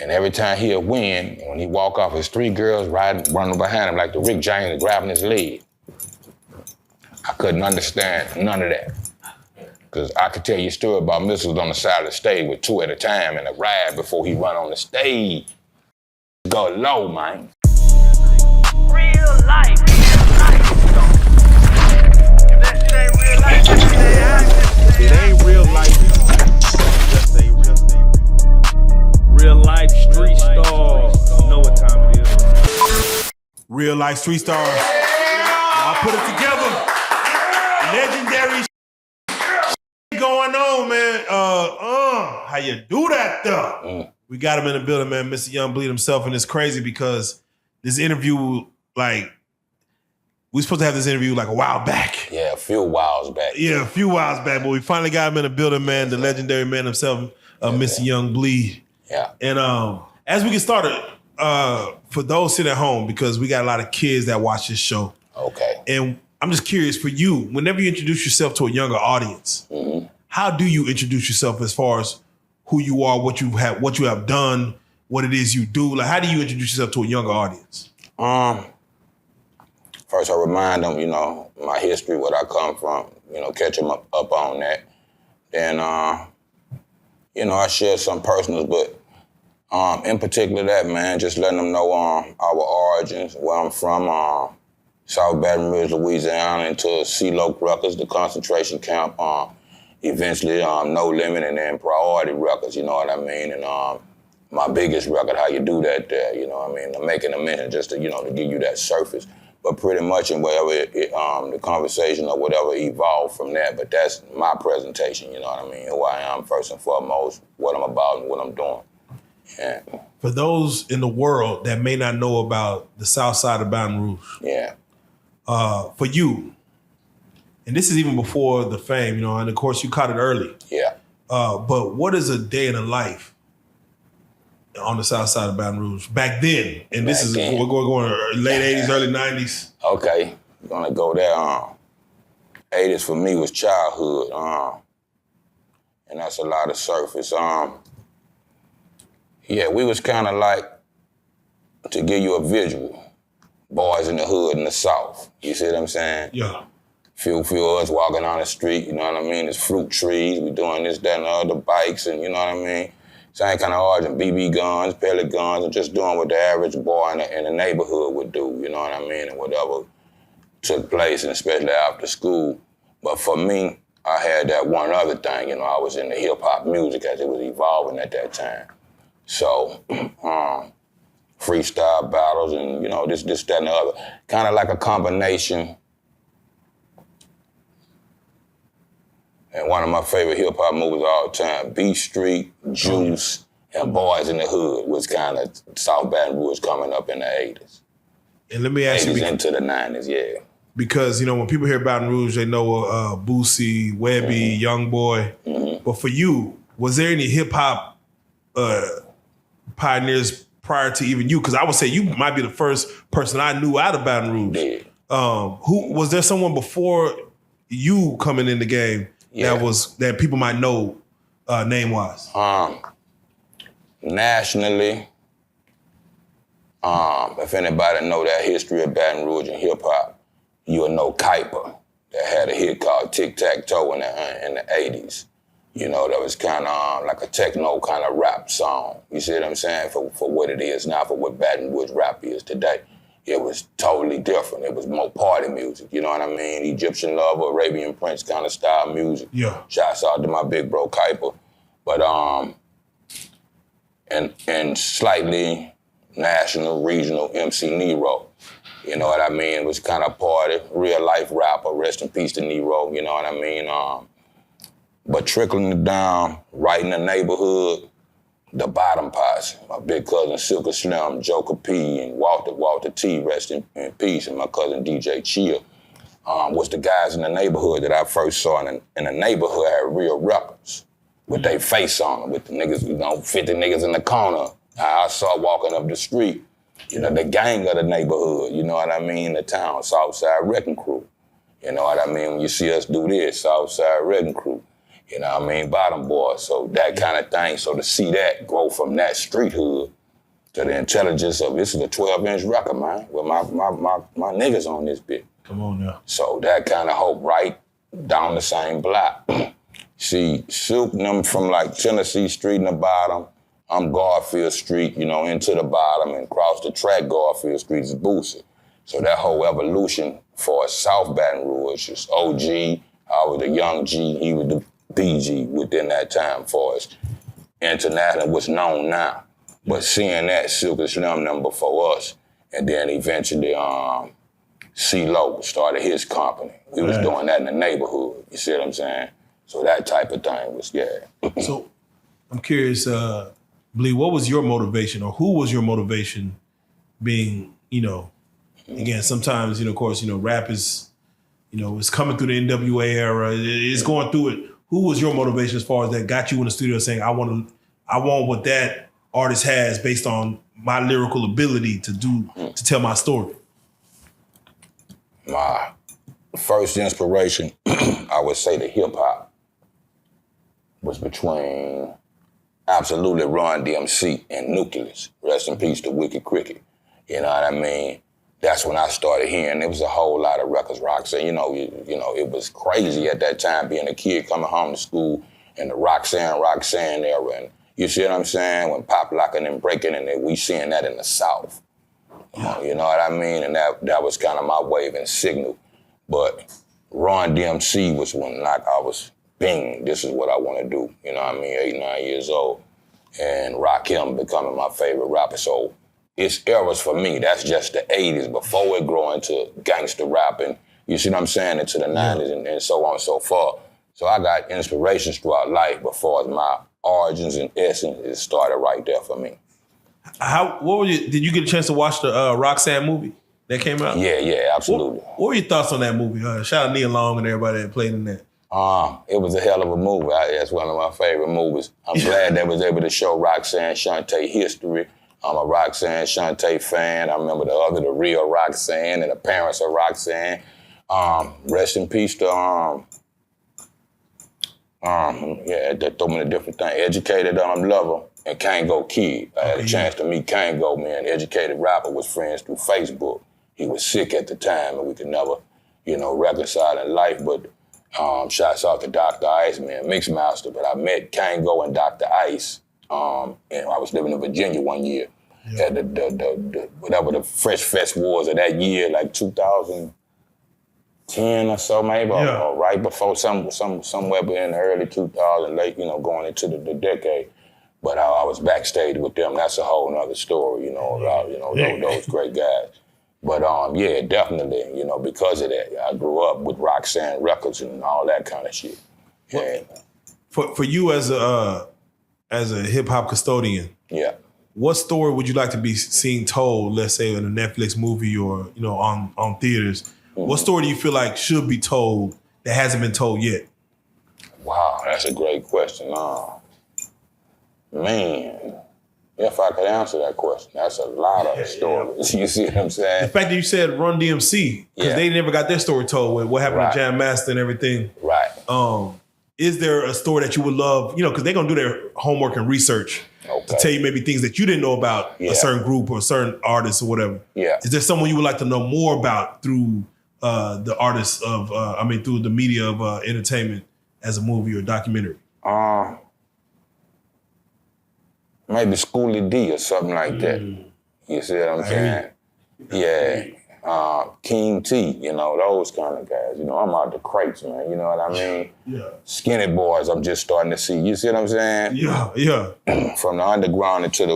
And every time he'll win, when he walk off, his 3 girls running behind him like the Rick James grabbing his leg. I couldn't understand none of that. Because I could tell you a story about missiles on the side of the stage with 2 at a time and a ride before he run on the stage. Go low, man. Real life. If that shit ain't real life, it ain't real life. Just ain't real life street stars. You know what time it is. Real life street stars. I'll put it together. Legendary going on, man. How you do that though? We got him in the building, man. Mr. Young Bleed himself, and it's crazy because this interview, like, we supposed to have this interview like a while back. Yeah, a few whiles back. Yeah, a few whiles back, but we finally got him in the building, man. The legendary man himself, Mr. Young Bleed. Yeah. And as we get started, for those sitting at home, because we got a lot of kids that watch this show. Okay. And I'm just curious for you, whenever you introduce yourself to a younger audience, how do you introduce yourself as far as who you are, what you have done, what it is you do? Like, how do you introduce yourself to a younger audience? First, I remind them, my history, what I come from, catch them up on that. Then, I share some personals, but in particular that, man, just letting them know our origins, where I'm from, South Baton Rouge, Louisiana, into CeeLo Records, the concentration camp, eventually No Limit, and then Priority Records, you know what I mean? And my biggest record, How You Do That there, you know what I mean? I'm making a mention just to, to give you that surface. But pretty much in whatever the conversation or whatever evolved from that, but that's my presentation, you know what I mean? Who I am first and foremost, what I'm about and what I'm doing. Yeah. For those in the world that may not know about the South Side of Baton Rouge. Yeah. For you, and this is even before the fame, and of course you caught it early. Yeah. But what is a day in the life on the South Side of Baton Rouge back then? And this is, we're going late 80s, early 90s. Okay, we're gonna go there. 80s for me was childhood, and that's a lot of surface. Yeah, we was kind of like, to give you a visual, boys in the hood in the South. You see what I'm saying? Yeah. Few of us walking on the street, you know what I mean? There's fruit trees, we doing this, that, and the other, bikes, and you know what I mean? Same kind of origin, BB guns, pellet guns, and just doing what the average boy in the neighborhood would do, you know what I mean? And whatever took place, and especially after school. But for me, I had that one other thing, I was in the hip-hop music as it was evolving at that time. So, freestyle battles and, this, that, and the other. Kind of like a combination. And one of my favorite hip-hop movies of all time, Beat Street, Juice, and Boys in the Hood was kind of South Baton Rouge coming up in the 80s. And let me ask you. 80s into the 90s, yeah. Because, when people hear Baton Rouge, they know Boosie, Webbie, Young Boy. But for you, was there any hip-hop pioneers prior to even you? Because I would say you might be the first person I knew out of Baton Rouge. Yeah. Was there someone before you coming in the game that people might know name-wise? Nationally, if anybody know that history of Baton Rouge and hip-hop, you'll know Kuiper, that had a hit called Tic Tac Toe in the 80s. That was kind of like a techno kind of rap song. You see what I'm saying? For what it is now, for what Baton Rouge rap is today. It was totally different. It was more party music, you know what I mean? Egyptian Lover, Arabian Prince kind of style music. Yeah. Shouts out to my big bro Kuiper. But and slightly national, regional MC Nero. You know what I mean? It was kind of party, real life rapper, rest in peace to Nero, you know what I mean? But trickling it down right in the neighborhood, the bottom posse, my big cousin Silker Slim, Joker P, and Walter T, rest in peace, and my cousin DJ Chill, was the guys in the neighborhood that I first saw in the neighborhood had real records with their face on them, with the niggas, 50 niggas in the corner. I saw walking up the street, the gang of the neighborhood, you know what I mean, the town, Southside Wrecking Crew. You know what I mean? When you see us do this, Southside Wrecking Crew. You know what I mean? Bottom boys. So that kind of thing. So to see that grow from that street hood to the intelligence of this is a 12-inch record, man, with my niggas on this bit. Come on now. So that kind of hope right down the same block. See, Sook them from like Tennessee Street in the bottom. I'm Garfield Street, you know, into the bottom, and across the track, Garfield Street is Boosie. So that whole evolution for South Baton Rouge is OG. I was the young G, he was the BG within that time for us. International was known now. But seeing that, Silk and Slim them before us, and then eventually C-Lo started his company. We was doing that in the neighborhood, you see what I'm saying? So that type of thing was, So I'm curious, Blee, what was your motivation, or who was your motivation being, you know, again, sometimes, you know, of course, you know, rap is, you know, it's coming through the NWA era, it's going through it. Who was your motivation as far as that got you in the studio saying, I want what that artist has based on my lyrical ability to tell my story? My first inspiration, I would say the hip hop, was between absolutely Run DMC and Nucleus. Rest in peace to Wicked Cricket. You know what I mean? That's when I started hearing. There was a whole lot of records, Roxanne. You know, it was crazy at that time being a kid coming home to school in the Roxanne era. And you see what I'm saying? When pop locking and breaking, and we seeing that in the South. You know what I mean? And that was kind of my wave and signal. But Run DMC was when like I was, bing, this is what I want to do. You know what I mean? 8, 9 years old. And Rakim becoming my favorite rapper. So it's eras for me. That's just the 80s before it grew into gangster rapping. You see what I'm saying? Into the 90s and so on and so forth. So I got inspirations throughout life before my origins and essence. It started right there for me. Did you get a chance to watch the Roxanne movie that came out? Yeah, absolutely. What were your thoughts on that movie? Shout out Nia Long and everybody that played in that. It was a hell of a movie. That's one of my favorite movies. I'm glad they was able to show Roxanne Shante history. I'm a Roxanne Shante fan. I remember the real Roxanne and the parents of Roxanne. Rest in peace to they throw me a different thing. Educated Lover and Kango Kid. I had a chance to meet Kango, man. Educated rapper, was friends through Facebook. He was sick at the time and we could never, reconcile in life. But shouts out to Dr. Ice, man, Mixmaster. But I met Kango and Dr. Ice. And I was living in Virginia one year at the whatever the Fresh Fest was of that year, like 2010 or so, maybe, or right before somewhere in the early 2000s, late, going into the decade. But I was backstage with them. That's a whole nother story, about those great guys. But definitely, because of that, I grew up with Roxanne Records and all that kind of shit. And, for you as a hip hop custodian, what story would you like to be seen told? Let's say in a Netflix movie or on theaters. Mm-hmm. What story do you feel like should be told that hasn't been told yet? Wow, that's a great question. Man, if I could answer that question, that's a lot of stories. You see what I'm saying? The fact that you said Run DMC, because they never got their story told with what happened to Jam Master and everything. Right. Is there a story that you would love, because they're going to do their homework and research to tell you maybe things that you didn't know about a certain group or a certain artist or whatever. Yeah. Is there someone you would like to know more about through the artists of, through the media of entertainment as a movie or documentary? Maybe Schoolie D or something like that. You see what I'm saying? Yeah. King T, those kind of guys. I'm out the crates, man. You know what I mean? Yeah. Skinny Boys, I'm just starting to see. You see what I'm saying? Yeah. From the underground into the,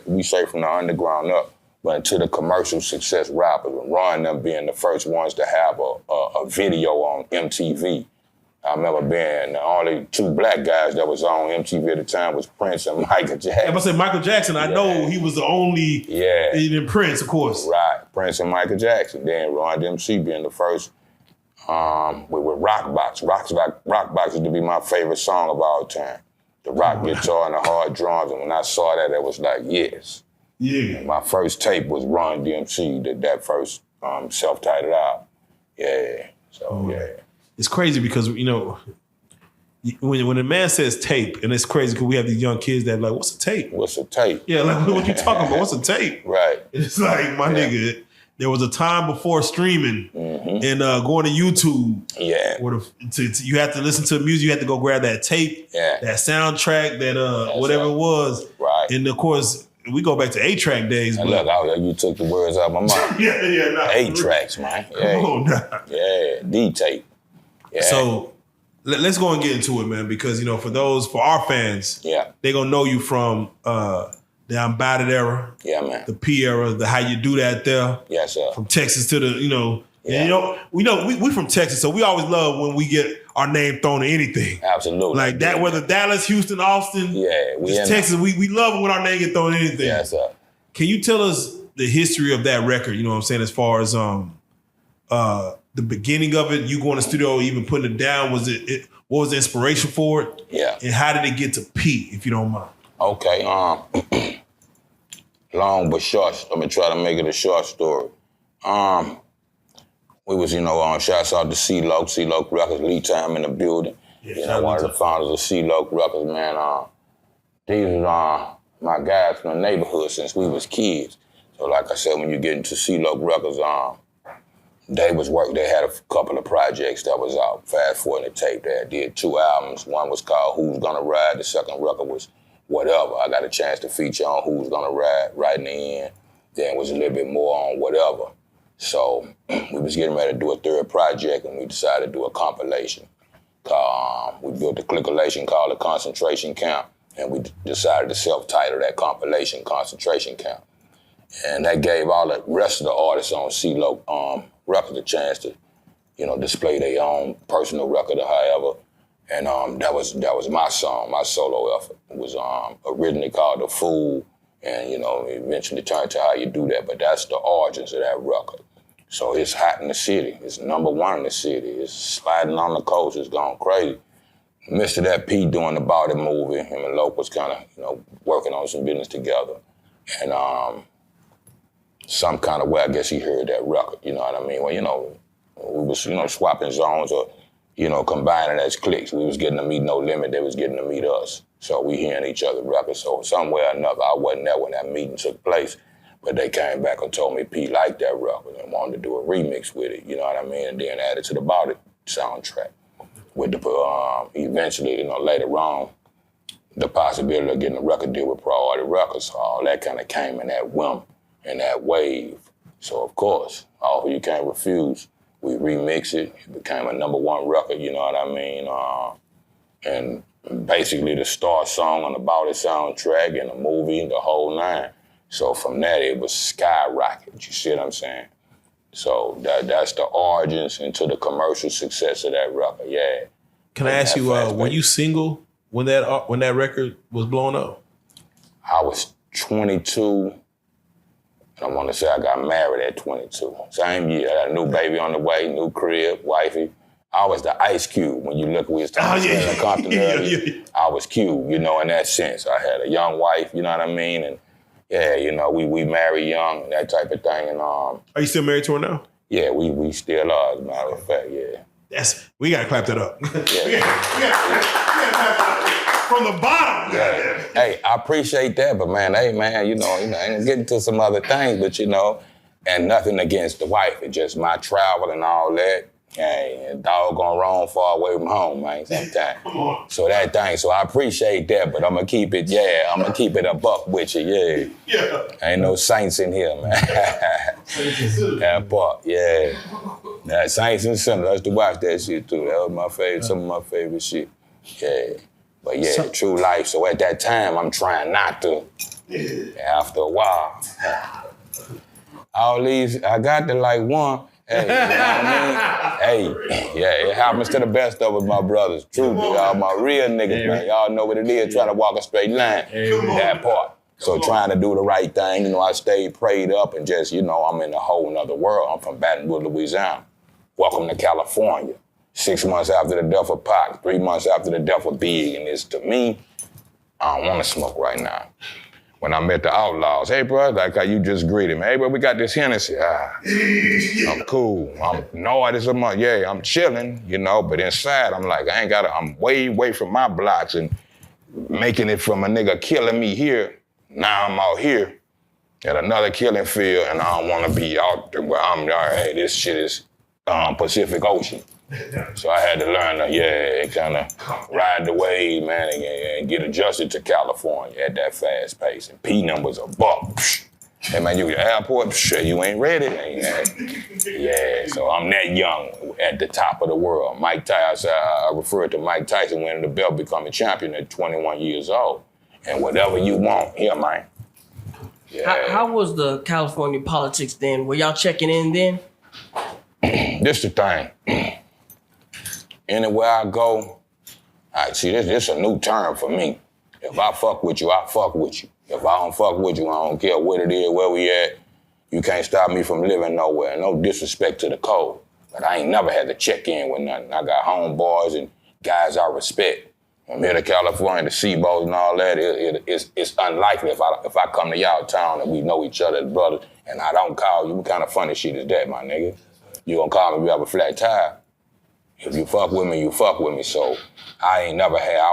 we say from the underground up, but into the commercial success rappers. And Ron them being the first ones to have a video on MTV. I remember being the only 2 black guys that was on MTV at the time was Prince and Michael Jackson. I must say Michael Jackson, I know he was the only, in Prince, of course. Right, Prince and Michael Jackson. Then Ron DMC being the first with Rockbox. Rockbox is to be my favorite song of all time. The rock guitar and the hard drums, and when I saw that, it was like, yes. Yeah. My first tape was Ron DMC, that first self-titled album. Yeah, so It's crazy because, you when a man says tape, and it's crazy because we have these young kids that are like, what's a tape? What's a tape? Yeah, like what you talking about? What's a tape? Right. It's like, my nigga, there was a time before streaming and going to YouTube. Yeah. Where you have to listen to music, you have to go grab that tape, that soundtrack, that whatever it was. Right. And of course, we go back to 8-track days. And look, you took the words out of my mouth. Nah, 8 tracks, man. Yeah. Come on, nah. Yeah, D-tape. Yeah. So let's go and get into it, man, because, for our fans, they going to know you from the I'm About It era. Yeah, man. The P era, the How You Do That there. Yes, sir. From Texas to the, we from Texas, so we always love when we get our name thrown in anything. Absolutely. Like that, whether Dallas, Houston, Austin, Texas, we love when our name get thrown in anything. Yes, sir. Can you tell us the history of that record, you know what I'm saying, as far as the beginning of it, you going to the studio, even putting it down, what was the inspiration for it? Yeah. And how did it get to P, if you don't mind? Okay, long but short, I'm gonna try to make it a short story. We was, shouts out to C-Loc Records, Lee Time in the building. One of the founders of C-Loc Records, man. These are my guys from the neighborhood since we was kids. So like I said, when you get into C-Loc Records, they had a couple of projects that was out. Fast forward the tape, they did 2 albums. One was called Who's Gonna Ride, the second record was Whatever. I got a chance to feature on Who's Gonna Ride right in the end. Then it was a little bit more on Whatever. So we was getting ready to do a third project, and we decided to do a compilation. We built a clickilation called The Concentration Camp, and we decided to self-title that compilation Concentration Camp. And that gave all the rest of the artists on C-Loc Records a chance to, display their own personal record or however. And that was my song, my solo effort. It was originally called The Fool, and eventually turned to How You Do That. But that's the origins of that record. So it's hot in the city. It's #1 in the city. It's sliding on the coast. It's going crazy. Mr. That P doing the About It movie. Him and Loc was kind of working on some business together, and some kind of way I guess he heard that record. You know what I mean? Well, we was swapping zones or. Combining as cliques. We was getting to meet No Limit, they was getting to meet us. So we hearing each other's records. So some way or another, I wasn't there when that meeting took place, but they came back and told me P liked that record and wanted to do a remix with it, you know what I mean? And then added to the About It soundtrack. With the, eventually, later on, the possibility of getting a record deal with Priority Records. So all that kind of came in that whim and that wave. So of course, offer you can't refuse. We remixed it. It became a #1 record, you know what I mean? And basically the Starz song on the About It soundtrack and the movie and the whole 9. So from that, it was skyrocket, you see what I'm saying? So that's the origins into the commercial success of that record, yeah. Can I ask you, were you single when that record was blown up? I was 22. I want to say I got married at 22. Same year, I had a new baby on the way, new crib, wifey. I was the Ice Cube. When you look, we was talking about Compton earlier. I was Cube, in that sense. I had a young wife, you know what I mean? And yeah, we married young, that type of thing. And are you still married to her now? Yeah, we still are, as a matter of fact, yeah. We gotta clap that up. Yeah. we gotta clap that up. From the bottom. Yeah. Hey, I appreciate that, but man, ain't getting to some other things, but and nothing against the wife. It's just my travel and all that. Hey, a dog gonna roam far away from home, man, sometimes. So that thing, so I appreciate that, but I'm gonna keep it, a buck with you, Yeah. Ain't no saints in here, man. That part, yeah. That Saints and Sinners, I used to watch that shit too. That was my favorite, some of my favorite shit. Yeah. But yeah, true life. So at that time, I'm trying not to. Yeah. After a while. All these, I got to like one. Hey, you know what I mean? Hey, yeah, it happens to the best of us, my brothers. Truly, y'all my real niggas, man. Y'all know what it is, trying to walk a straight line. That part. So trying to do the right thing, I stayed prayed up and just, I'm in a whole nother world. I'm from Baton, Louisiana. Welcome to California. 6 months after the death of Pac, 3 months after the death of Big, and it's to me, I don't want to smoke right now. When I met the Outlaws, hey, bro, like how you just greeted me. Hey, bro, we got this Hennessy. I'm cool. I'm chilling, you know, but inside, I'm like, I'm way away from my blocks and making it from a nigga killing me here. Now I'm out here at another killing field, and I don't want to be out there where I'm, hey, this shit is Pacific Ocean. So I had to learn to, kind of ride the wave, man, and get adjusted to California at that fast pace. And P numbers are buck. Hey, man, you at the airport, you ain't ready. Yeah, so I'm that young at the top of the world. Mike Tyson, I refer to Mike Tyson winning the belt, becoming champion at 21 years old. And whatever you want, here, man. Yeah. How was the California politics then? Were y'all checking in then? This the thing. Anywhere I go, this a new term for me. If I fuck with you, I fuck with you. If I don't fuck with you, I don't care what it is, where we at. You can't stop me from living nowhere. No disrespect to the code. But I ain't never had to check in with nothing. I got homeboys and guys I respect. I'm here to California, the Seabos and all that. It's unlikely if I come to y'all town and we know each other as brothers and I don't call you. What kind of funny shit is that, my nigga? You gonna call me if you have a flat tire? If you fuck with me, you fuck with me. So I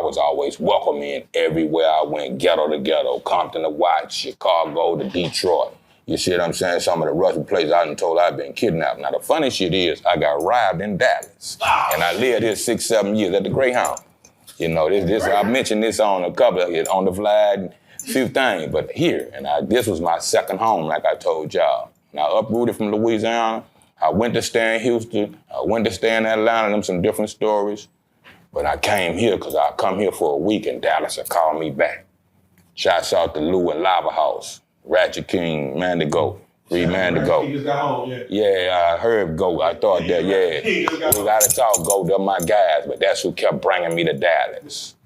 was always welcoming everywhere I went, ghetto to ghetto, Compton to Watts, Chicago to Detroit. You see what I'm saying? Some of the Russian places I done told I've been kidnapped. Now the funny shit is I got robbed in Dallas. And I lived here 6-7 years at the Greyhound. You know, this I mentioned this on a couple of it, on the fly, and a few things, but here, and this was my second home, like I told y'all. And I uprooted from Louisiana. I went to stay in Houston. I went to stay in Atlanta, them some different stories. But I came here because I come here for a week in Dallas and called me back. Shouts out to Lou and Lava House, Ratchet King, Mandigo, Free Mandigo. He just got home, yeah. Yeah, I heard Go. I thought that, yeah. We gotta talk Go, they're my guys, but that's who kept bringing me to Dallas.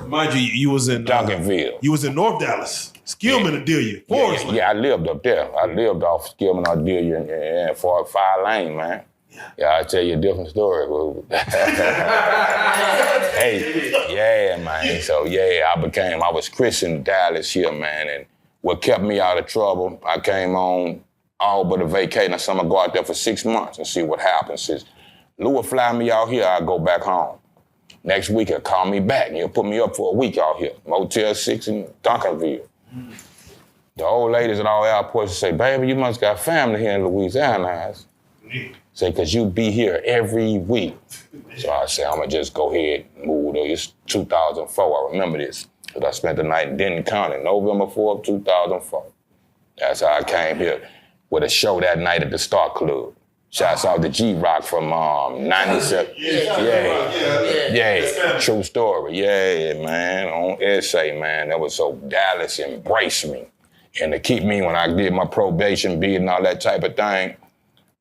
Mind you, you was in Duncanville. You was in North Dallas, Skillman, Adelia, Forest. Yeah, I lived up there. I lived off Skillman, Adelia, and for 5 Lane, man. Yeah, I'll tell you a different story. Hey, yeah, man. So, yeah, I was christened Dallas here, man. And what kept me out of trouble, I came on all but a vacation. So I'm going to go out there for 6 months and see what happens. Since Lou will fly me out here, I'll go back home. Next week, he'll call me back and he'll put me up for a week out here. Motel 6 in Duncanville. The old ladies at all airports say, baby, you must got family here in Louisiana. Say, because you be here every week. So I say, I'm going to just go ahead and move there. It's 2004, I remember this. Because I spent the night in Denton County, November 4th, 2004. That's how I came here with a show that night at the Star Club. Shouts out to G-Rock from 97. Yeah, true story. Yeah, man, on essay, man. That was so Dallas embraced me. And to keep me, when I did my probation bid and all that type of thing,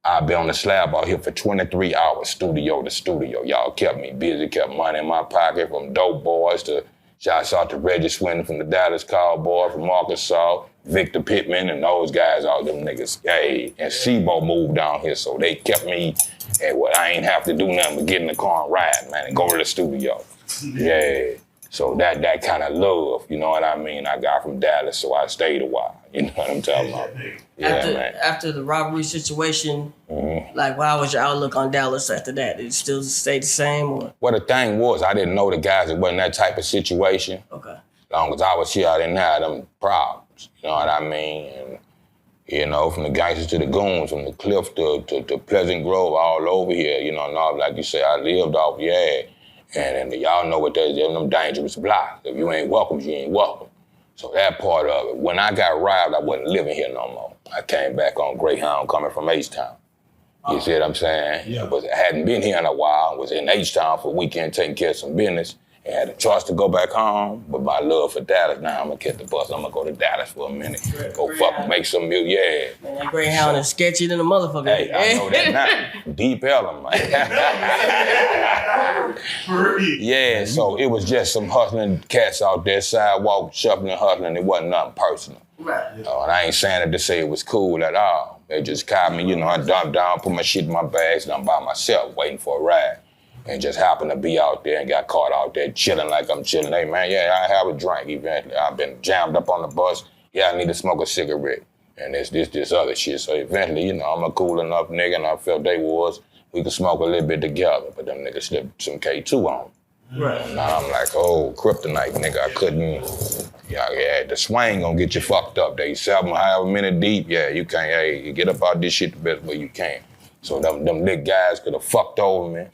I've been on the slab out here for 23 hours, studio to studio. Y'all kept me busy, kept money in my pocket, from Dope Boys to shouts out to Reggie Swindon from the Dallas Cowboy, from Arkansas, Victor Pittman, and those guys, all them niggas. Hey, and Sebo moved down here, so they kept me, and I ain't have to do nothing but get in the car and ride, man, and go to the studio. Yeah. So that kind of love, you know what I mean, I got from Dallas, so I stayed a while. You know what I'm talking about? Yeah, after the robbery situation, like, how was your outlook on Dallas after that? Did it still stay the same? Or? Well, the thing was, I didn't know the guys that wasn't that type of situation. Okay. As long as I was here, I didn't have them problems. You know what I mean? And, you know, from the gangsters to the goons, from the Cliff to Pleasant Grove, all over here, you know, and like you say, I lived off, and y'all know what that is, them dangerous blocks. If you ain't welcome, you ain't welcome. So that part of it, when I got robbed, I wasn't living here no more. I came back on Greyhound coming from H-Town. You see what I'm saying? Yeah. But I hadn't been here in a while, was in H-Town for a weekend taking care of some business, and had a choice to go back home, but my love for Dallas, now I'm gonna catch the bus, I'm gonna go to Dallas for a minute, go fucking make some music, Man, that Greyhound is sketchy than a motherfucker. Hey, I know that now. Deep element, man. So it was just some hustling cats out there, sidewalk, shuffling, hustling, it wasn't nothing personal. Right. And I ain't saying it to say it was cool at all. They just caught me, you know, I dumped down, put my shit in my bags, and I'm by myself, waiting for a ride. And just happened to be out there and got caught out there chilling like I'm chilling. Hey, man, I have a drink eventually. I've been jammed up on the bus, yeah, I need to smoke a cigarette. And it's this other shit. So eventually, you know, I'm a cool enough nigga, and I felt we could smoke a little bit together. But them niggas slipped some K2 on. Right. Now I'm like, oh, kryptonite, nigga, I couldn't. Yeah, the swing gonna get you fucked up. They 7 however many deep. Yeah, you can't. Hey, you get up out this shit the best way you can. So them little guys could have fucked over me,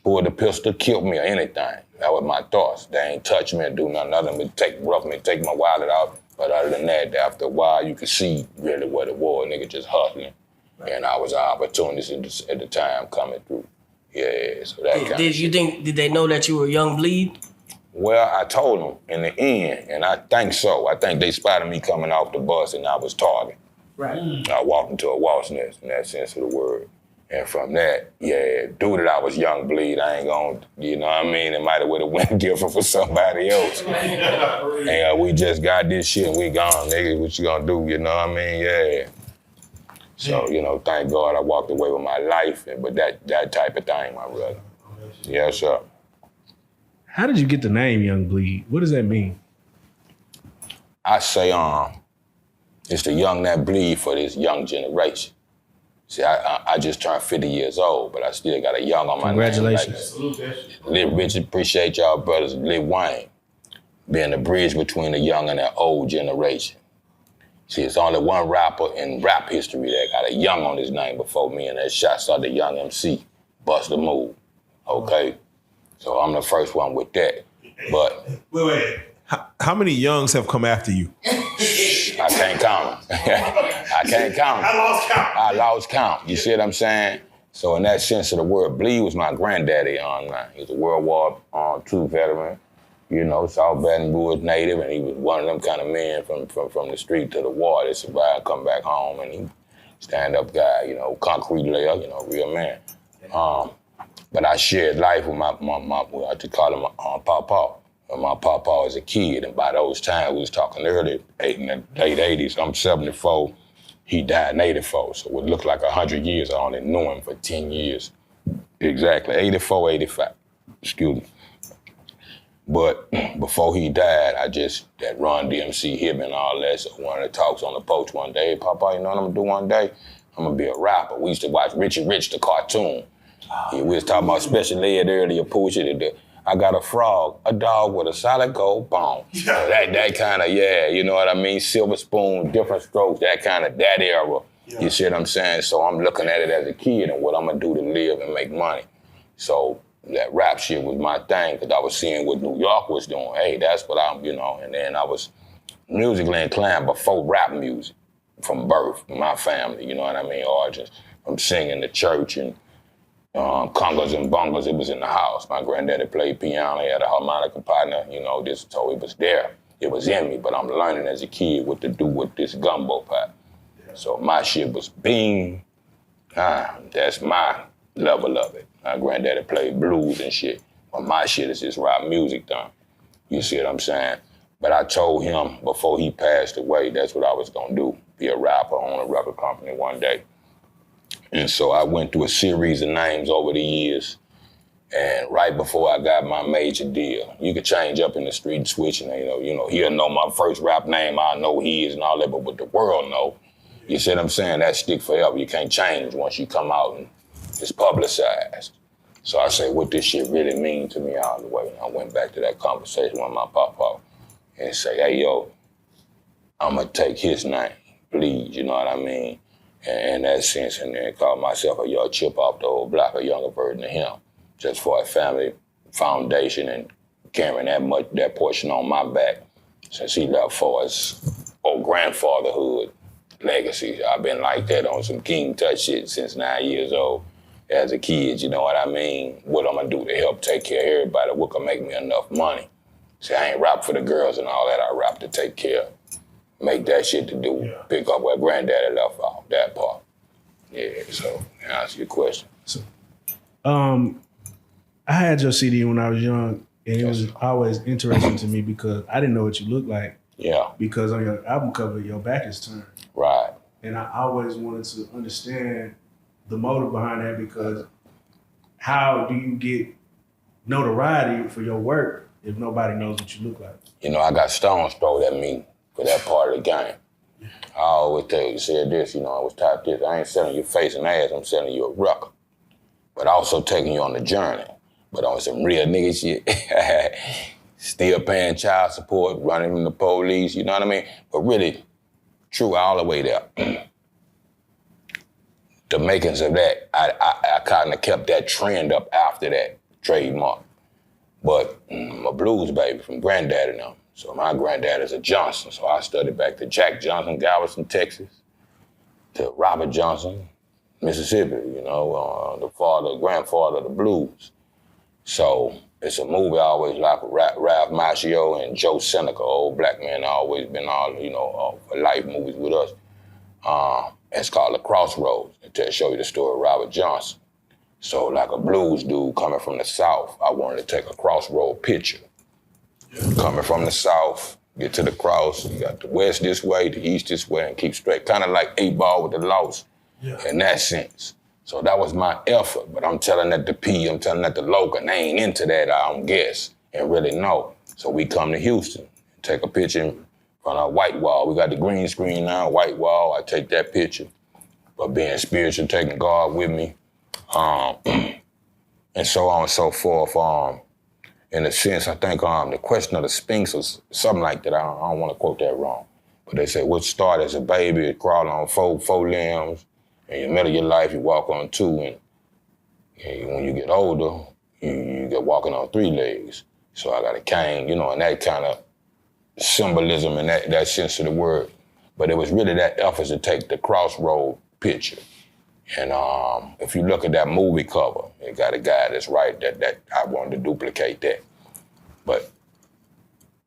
pulled the pistol, killed me, or anything. That was my thoughts. They ain't touch me and do nothing other than take my wallet out. But other than that, after a while, you could see really what it was. Nigga just hustling. Right. And I was an opportunist at the time coming through. Yeah, so that kind of shit. Did they know that you were Young Bleed? Well, I told them in the end, and I think so. I think they spotted me coming off the bus and I was target. Right. I walked into a wasp nest in that sense of the word. And from that, yeah, due that I was Young Bleed, I ain't gonna, you know what I mean? It might have would have went different for somebody else. And we just got this shit and we gone, nigga. What you gonna do, you know what I mean? Yeah. So, you know, thank God I walked away with my life, but that type of thing, my brother. Yes, sir. How did you get the name Young Bleed? What does that mean? I say, it's the young that bleed for this young generation. See, I just turned 50 years old, but I still got a young on my name. Congratulations. Live Rich, appreciate y'all brothers. Live Wayne, being the bridge between the young and the old generation. See, it's only one rapper in rap history that got a young on his name before me, and that shots out the Young MC, Bust the Move, okay? So I'm the first one with that, but... Wait. How many youngs have come after you? I can't count them. I can't count them. I lost count. You see what I'm saying? So in that sense of the word, Bleed was my granddaddy. He was a World War II veteran, you know, South Baton Rouge native, and he was one of them kind of men from the street to the war that survived, come back home, and he stand-up guy, you know, concrete layer, you know, real man. But I shared life with my I just call him Papa. My papa as a kid, and by those times, we was talking earlier, in the late 80s, I'm 74, he died in 84, so it looked like 100 years. I only knew him for 10 years. Exactly, 84, 85, excuse me. But before he died, that Run DMC hit me and all that, so one of the talks on the porch one day, hey, Papa, you know what I'm gonna do one day? I'm gonna be a rapper. We used to watch Richie Rich, the cartoon. We was talking about special ed earlier, Poochie, I got a frog, a dog with a solid gold bone. That kind of, yeah, you know what I mean? Silver spoon, different strokes, that era. Yeah. You see what I'm saying? So I'm looking at it as a kid and what I'm gonna do to live and make money. So that rap shit was my thing, because I was seeing what New York was doing. Hey, that's what I'm, you know, and then I was musically inclined before rap music from birth, my family, you know what I mean? Origins, from singing to church and congas and bongos, it was in the house. My granddaddy played piano, he had a harmonica partner, you know, so it was there. It was in me, but I'm learning as a kid what to do with this gumbo pot. Yeah. So my shit was bing, that's my level of it. My granddaddy played blues and shit, but my shit is just rap music done. You see what I'm saying? But I told him before he passed away, that's what I was gonna do, be a rapper, own a record company one day. And so I went through a series of names over the years, and right before I got my major deal, you could change up in the street switching, you know, he'll know my first rap name, I know he is and all that, but what the world know, you see what I'm saying? That stick forever. You can't change once you come out and it's publicized. So I say, what this shit really mean to me all the way. And I went back to that conversation with my papa and say, hey, yo, I'm gonna take his name, please, you know what I mean? In that sense, and then call myself a young chip off the old block, a younger version of him, just for a family foundation and carrying that portion on my back since he left for us old grandfatherhood legacy. I've been like that on some King Tut shit since 9 years old. As a kid, you know what I mean? What I'm gonna do to help take care of everybody, what can make me enough money. See, I ain't rap for the girls and all that, I rap to take care of. Make that shit to do, pick up where granddaddy left off, that part. Yeah, so to answer your question. So, I had your CD when I was young, and it was always interesting to me because I didn't know what you looked like. Yeah. Because on your album cover, your back is turned. Right. And I always wanted to understand the motive behind that, because how do you get notoriety for your work if nobody knows what you look like? You know, I got stones thrown at me for that part of the game. I always said this, I was taught this, I ain't selling you face and ass, I'm selling you a record. But also taking you on the journey. But on some real nigga shit. Still paying child support, running from the police, you know what I mean? But really, true all the way there. The makings of that, I kind of kept that trend up after that trademark. But I'm a blues baby from granddaddy now. So my granddad is a Johnson. So I studied back to Jack Johnson, Galveston, Texas, to Robert Johnson, Mississippi, the grandfather of the blues. So it's a movie I always like with Ralph Macchio and Joe Seneca, old black man, always been all, for life movies with us. It's called The Crossroads. It show you the story of Robert Johnson. So like a blues dude coming from the South, I wanted to take a crossroad picture. Coming from the South, get to the cross, you got the West this way, the East this way, and keep straight. Kind of like 8-Ball with the Lost in that sense. So that was my effort, but I'm telling that to P, I'm telling that to Logan, they ain't into that, I don't guess, and really know. So we come to Houston, take a picture in front of a white wall. We got the green screen now, white wall, I take that picture. But being spiritual, taking God with me, and so on and so forth. In a sense, I think the question of the Sphinx was something like that. I don't want to quote that wrong. But they say, what started as a baby, crawling on four limbs. In the middle of your life, you walk on 2. And when you get older, you get walking on 3 legs. So I got a cane, and that kind of symbolism in that sense of the word. But it was really that effort to take the crossroad picture. And if you look at that movie cover, it got a guy that's right that I wanted to duplicate that. But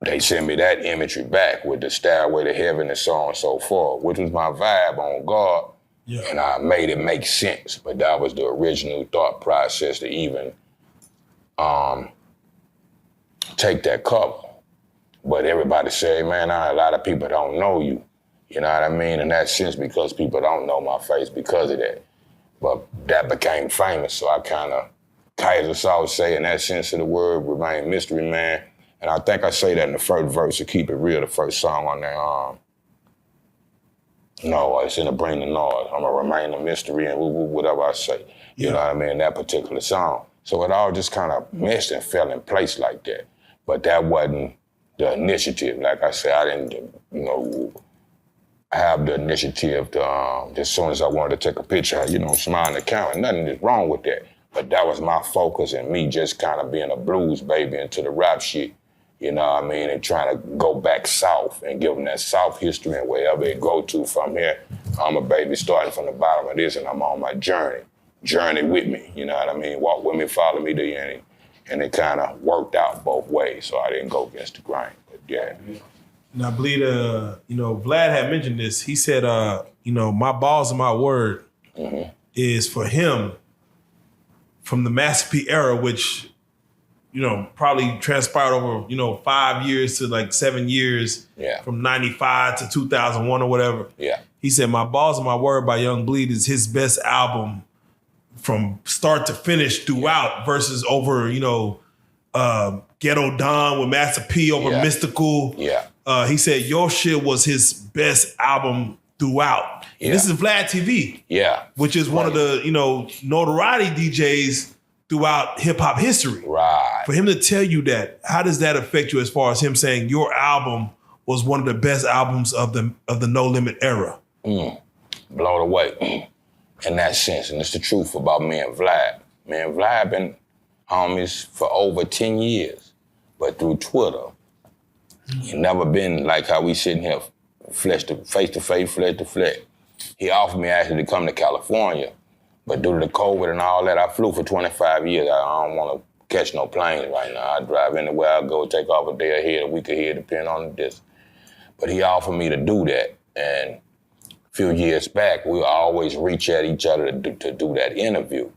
they sent me that imagery back with the Stairway to Heaven and so on and so forth, which was my vibe on God. Yeah. And I made it make sense. But that was the original thought process to even take that cover. But everybody say, man, a lot of people don't know you. You know what I mean? In that sense, because people don't know my face because of that. But that became famous, so I kind of, Kaiser South say in that sense of the word, remain mystery man. And I think I say that in the first verse to keep it real, the first song on there. No, it's in the Bring the Noise. I'm gonna remain a mystery and whatever I say. You know what I mean, that particular song. So it all just kind of meshed and fell in place like that. But that wasn't the initiative. Like I said, I didn't, have the initiative to, as soon as I wanted to take a picture, smile the camera. Nothing is wrong with that. But that was my focus and me just kind of being a blues baby into the rap shit, you know what I mean? And trying to go back south and give them that South history and wherever it go to from here. I'm a baby starting from the bottom of this and I'm on my journey. Journey with me, you know what I mean? Walk with me, follow me to the end. And it kind of worked out both ways, so I didn't go against the grain, but yeah. And I believe, Vlad had mentioned this. He said, my balls and my word is for him from the Master P era, which, probably transpired over, 5 years to like 7 years from 95 to 2001 or whatever. Yeah. He said, my balls and my word by Young Bleed is his best album from start to finish throughout versus over, Ghetto Don with Master P over Mystikal. Yeah. He said your shit was his best album throughout. Yeah. And this is Vlad TV. Yeah. Which is one of the, notoriety DJs throughout hip hop history. Right. For him to tell you that, how does that affect you as far as him saying your album was one of the best albums of the No Limit era? Blown away in that sense. And it's the truth about me and Vlad. Me and Vlad been homies for over 10 years. But through Twitter, he never been like how we sitting here, face to face, flesh to flesh. He offered me actually to come to California, but due to the COVID and all that, I flew for 25 years. I don't want to catch no planes right now. I drive anywhere I go, take off a day ahead, a week ahead, depending on the distance. But he offered me to do that, and a few years back, we would always reach at each other to do that interview.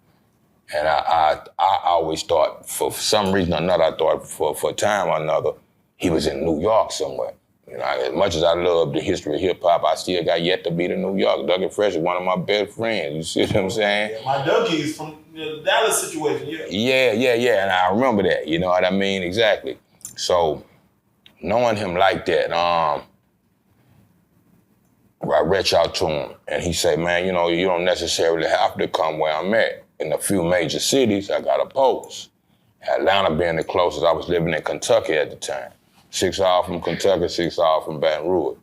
And I always thought, for some reason or another, I thought for a time or another, he was in New York somewhere. As much as I love the history of hip-hop, I still got yet to be to New York. Dougie Fresh is one of my best friends. You see what I'm saying? Yeah, my Dougie is from the Dallas situation, Yeah. And I remember that, you know what I mean? Exactly. So, knowing him like that, reached out to him, and he said, man, you know, you don't necessarily have to come where I'm at. In a few major cities, I got a post. Atlanta being the closest, I was living in Kentucky at the time. 6 hours from Kentucky, 6 hours from Baton Rouge.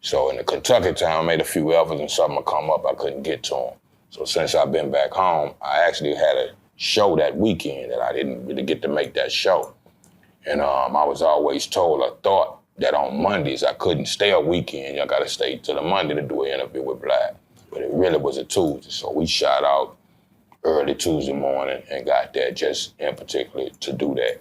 So in the Kentucky town, I made a few efforts and something would come up, I couldn't get to him. So since I've been back home, I actually had a show that weekend that I didn't really get to make that show. And I was always told or thought that on Mondays I couldn't stay a weekend. I gotta stay till the Monday to do an interview with Black. But it really was a Tuesday. So we shot out early Tuesday morning and got there just in particular to do that.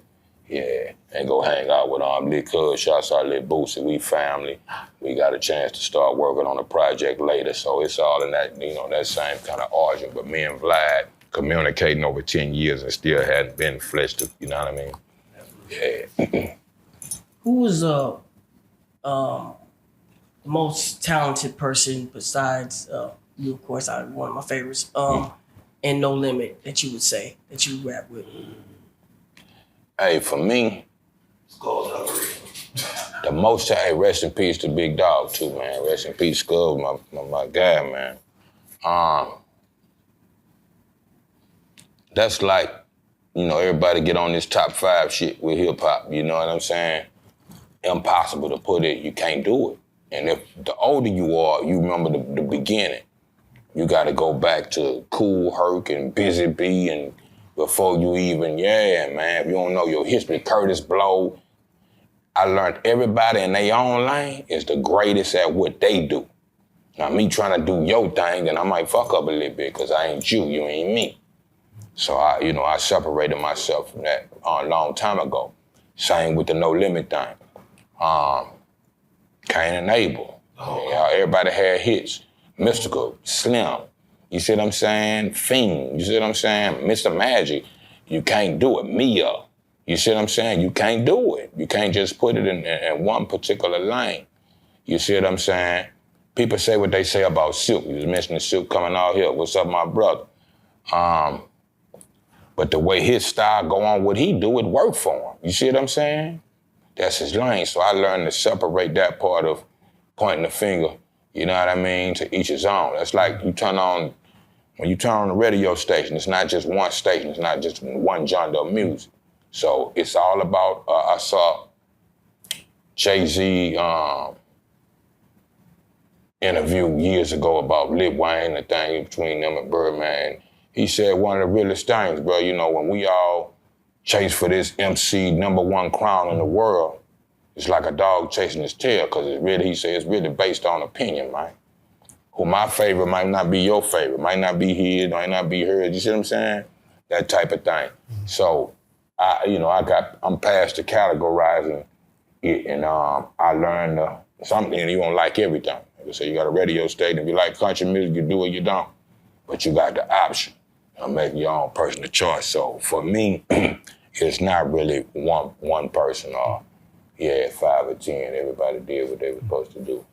Yeah, and go hang out with Lil Cuz, shouts out Lil Boosie, we family. We got a chance to start working on a project later, so it's all in that, you know, that same kind of origin. But me and Vlad communicating over 10 years and still hadn't been fleshed, you know what I mean? Yeah. Who was the most talented person besides you, of course, one of my favorites, and No Limit that you would say, that you rap with? Hey, for me, the most, hey, rest in peace to Big Dog too, man. Rest in peace, Skull, my guy, man. That's like, you know, everybody get on this top 5 shit with hip hop, you know what I'm saying? Impossible to put it, you can't do it. And if the older you are, you remember the beginning. You gotta go back to Cool Herc and Busy Bee and before you even, yeah, man, if you don't know your history, Curtis Blow. I learned everybody in their own lane is the greatest at what they do. Now, me trying to do your thing, then I might fuck up a little bit because I ain't you ain't me. So, I separated myself from that a long time ago. Same with the No Limit thing. Cain and Abel. Everybody had hits. Mystikal, Slim. You see what I'm saying? Fiend, you see what I'm saying? Mr. Magic, you can't do it. Mia, you see what I'm saying? You can't do it. You can't just put it in one particular lane. You see what I'm saying? People say what they say about Silk. You was mentioning Silk coming out here. What's up, my brother? But the way his style go on, what he do, it work for him. You see what I'm saying? That's his lane. So I learned to separate that part of pointing the finger, you know what I mean, to each his own. That's like when you turn on the radio station, it's not just one station, it's not just one genre of music. So it's all about, I saw Jay-Z interview years ago about Lil Wayne, the thing between them and Birdman. He said one of the realest things, bro, you know, when we all chase for this MC #1 crown in the world, it's like a dog chasing his tail, because he said it's really based on opinion, man. Who my favorite might not be your favorite, might not be his, might not be hers, you see what I'm saying? That type of thing. So, I'm past the categorizing it, and I learned something, and you don't like everything. Like I say, you got a radio station, if you like country music, you do it, you don't. But you got the option of making your own personal choice. So for me, it's not really one person or 5 or 10. Everybody did what they were supposed to do.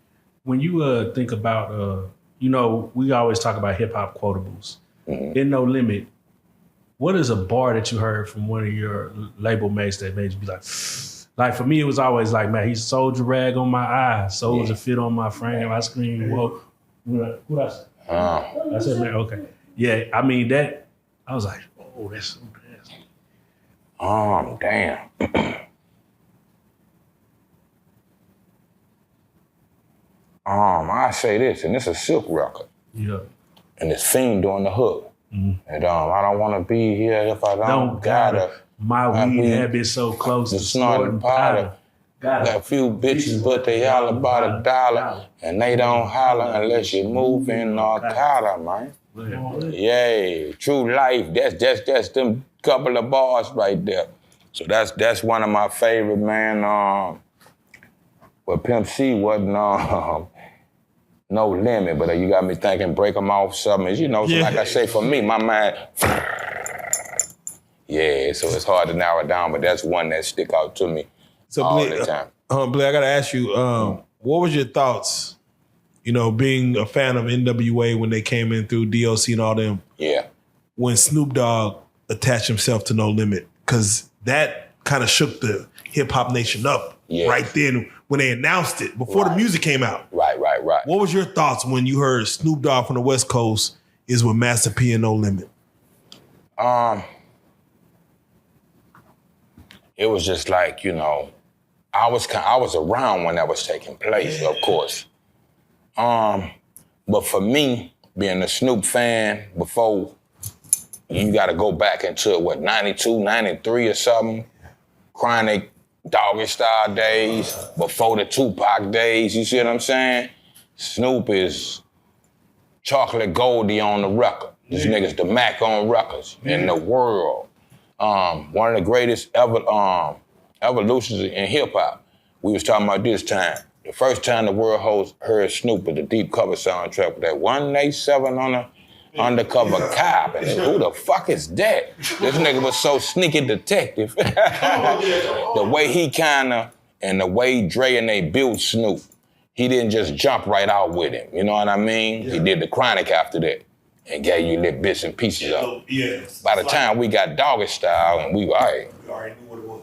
When you think about, we always talk about hip hop quotables. Mm-hmm. In No Limit, what is a bar that you heard from one of your label mates that made you be like for me, it was always like, man, he's soldier rag on my eye, soldier fit on my frame. I scream, whoa. Who else? I said, man, okay. Yeah, I mean, that, I was like, oh, that's so nasty. Damn. I say this, and this is a Silk record. Yeah. And it's Fiend doing the hook. Mm-hmm. And I don't want to be here if I don't gotta. My weed habit so close to snorting powder. Got a few bitches, but they all about $1, and they don't holler unless you move in narcotica, man. Yeah, true life. That's them couple of bars right there. So that's one of my favorite, man. But Pimp C wasn't No Limit, but you got me thinking, break them off something. So like I say, for me, my mind. Yeah, so it's hard to narrow it down, but that's one that stick out to me. So all the time. Blake, I gotta ask you, what was your thoughts, being a fan of NWA when they came in through DOC and all them? Yeah. When Snoop Dogg attached himself to No Limit, because that kind of shook the hip hop nation up right then when they announced it, before the music came out. Right. Right. What was your thoughts when you heard Snoop Dogg from the West Coast is with Master P and No Limit? It was just like, you know, I was around when that was taking place, of course. But for me, being a Snoop fan, before you got to go back into 92, 93 or something, Chronic, Doggy Style days, before the Tupac days, you see what I'm saying? Snoop is Chocolate Goldie on the record. This nigga's the Mac on records in the world. One of the greatest evolutions in hip hop. We was talking about this time. The first time the world heard Snoop with the Deep Cover soundtrack with that 187 on the undercover cop. And who the fuck is that? This nigga was so sneaky detective. The way he and the way Dre and they built Snoop, he didn't just jump right out with him. You know what I mean? He did the Chronic after that and gave you little bits and pieces of it. By the time we got Doggy Style and we were, all right. We already knew what it was.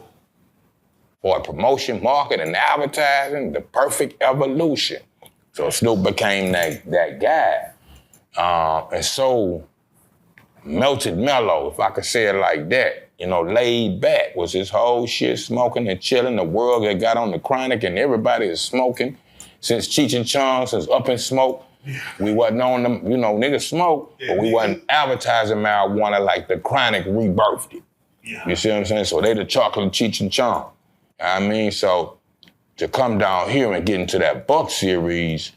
For promotion, marketing, advertising, the perfect evolution. So Snoop became that guy. And so melted mellow, if I could say it like that. You know, laid back was his whole shit, smoking and chilling. The world that got on the Chronic and everybody is smoking. Since Cheech and Chong, since Up in Smoke, we wasn't on them, you know, niggas smoke, but we wasn't advertising marijuana like the Chronic rebirthed it. You see what I'm saying? So they the chocolate Cheech and Chong. I mean, so to come down here and get into that Buck series,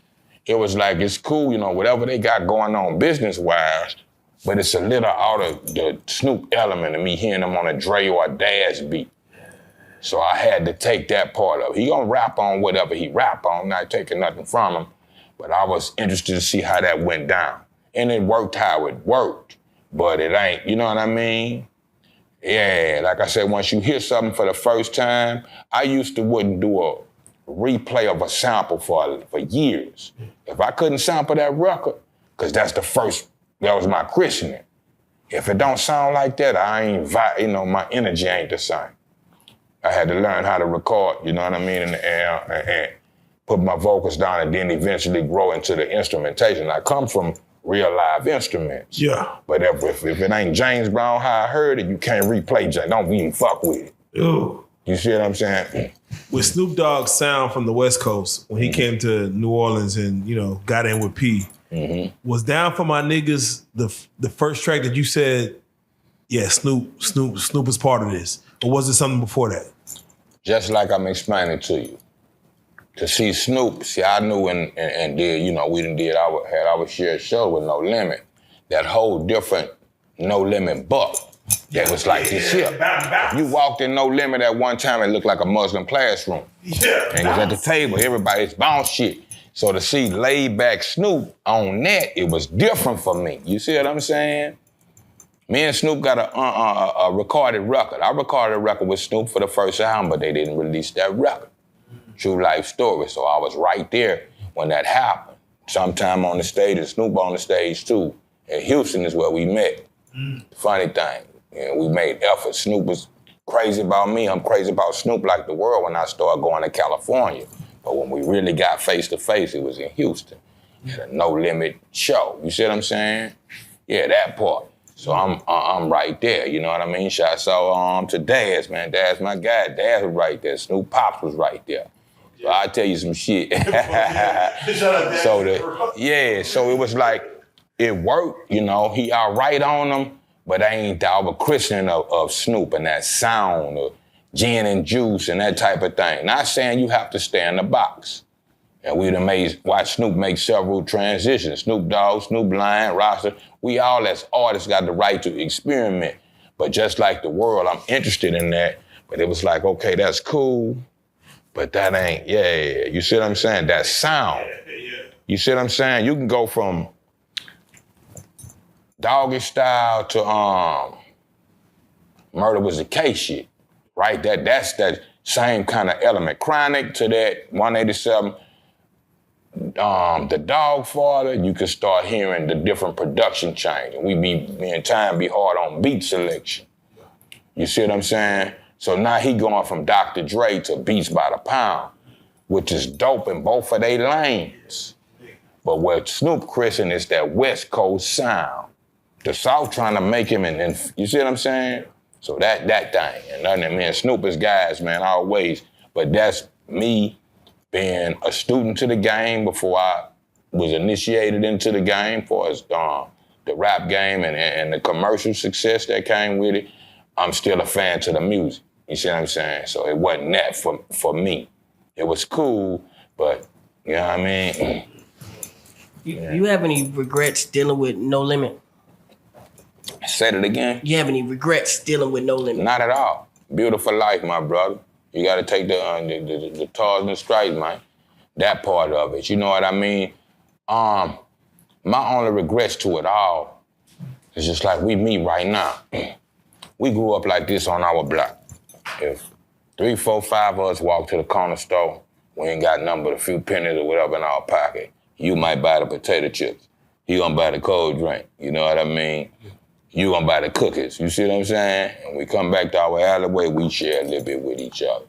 it was like, it's cool, you know, whatever they got going on business-wise, but it's a little out of the Snoop element of me hearing them on a Dre or a Daz beat. So I had to take that part of it. He gonna rap on whatever he rap on, not taking nothing from him, but I was interested to see how that went down. And it worked how it worked, but it ain't, you know what I mean? Yeah, like I said, once you hear something for the first time, I used to wouldn't do a replay of a sample for years. If I couldn't sample that record, because that was my christening. If it don't sound like that, my energy ain't the same. I had to learn how to record, you know what I mean, in the air and put my vocals down and then eventually grow into the instrumentation. I come from real live instruments. Yeah. But if it ain't James Brown how I heard it, you can't replay James. Don't even fuck with it. Ew. You see what I'm saying? With Snoop Dogg's sound from the West Coast, when he came to New Orleans and, you know, got in with P, was Down for My Niggas the first track that you said, yeah, Snoop is part of this? Or was it something before that? Just like I'm explaining to you. To see Snoop, I knew and did, you know, we had our shared show with No Limit. That whole different No Limit Buck. That was like this here. If you walked in No Limit at one time, it looked like a Muslim classroom. Yeah. And it was at the table, everybody's bounce shit. So to see laid back Snoop on that, it was different for me. You see what I'm saying? Me and Snoop got a recorded record. I recorded a record with Snoop for the first album, but they didn't release that record. True life story. So I was right there when that happened. Sometime on the stage, and Snoop on the stage too. And Houston is where we met. Funny thing, we made efforts. Snoop was crazy about me. I'm crazy about Snoop like the world when I started going to California. But when we really got face to face, it was in Houston at a No Limit show. You see what I'm saying? Yeah, that part. So I'm right there, you know what I mean? Shouts out to Daz, man. Daz my guy. Daz was right there. Snoop Pops was right there. So I'll tell you some shit. So it was like, it worked, you know. He outright on them, but I ain't the over-christening of Snoop and that sound of gin and juice and that type of thing. Not saying you have to stay in the box. And we'd watch Snoop make several transitions. Snoop Dogg, Snoop Lion, Rasta. We all as artists got the right to experiment. But just like the world, I'm interested in that. But it was like, okay, that's cool, but that ain't, you see what I'm saying? That sound. You see what I'm saying? You can go from Doggy Style to Murder Was the Case shit, right? That's that same kind of element. Chronic to that 187. The Dog Father, you can start hearing the different production change. And me and Time be hard on beat selection. You see what I'm saying? So now he going from Dr. Dre to Beats by the Pound, which is dope in both of their lanes. But what Snoop christened is that West Coast sound. The South trying to make him, and you see what I'm saying? So that thing. And nothing, man, Snoop is guys, man, always. But that's me being a student to the game before I was initiated into the game for as the rap game and the commercial success that came with it. I'm still a fan to the music. You see what I'm saying? So it wasn't that for me. It was cool, but you know what I mean? You have any regrets dealing with No Limit? Said it again? You have any regrets dealing with No Limit? Not at all. Beautiful life, my brother. You got to take the tars and the stripes, man. That part of it. You know what I mean? My only regrets to it all is just like we meet right now. We grew up like this on our block. If 3, 4, 5 of us walk to the corner store, we ain't got nothing but a few pennies or whatever in our pocket. You might buy the potato chips. He gonna buy the cold drink. You know what I mean? You gonna buy the cookies. You see what I'm saying? And we come back to our alleyway, we share a little bit with each other.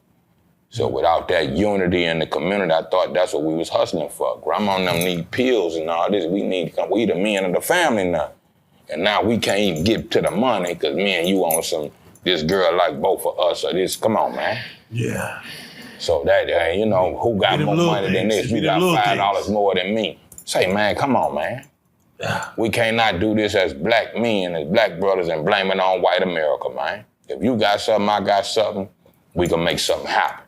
So without that unity in the community, I thought that's what we was hustling for. Grandma and them need pills and all this. We the men of the family now. And now we can't even get to the money because me and you on some, this girl like both of us or this, come on, man. Yeah. So that, you know, who got more money than this? You got $5 more than me. Say, man, come on, man. We cannot do this as black men, as black brothers and blame it on white America, man. If you got something, I got something, we can make something happen.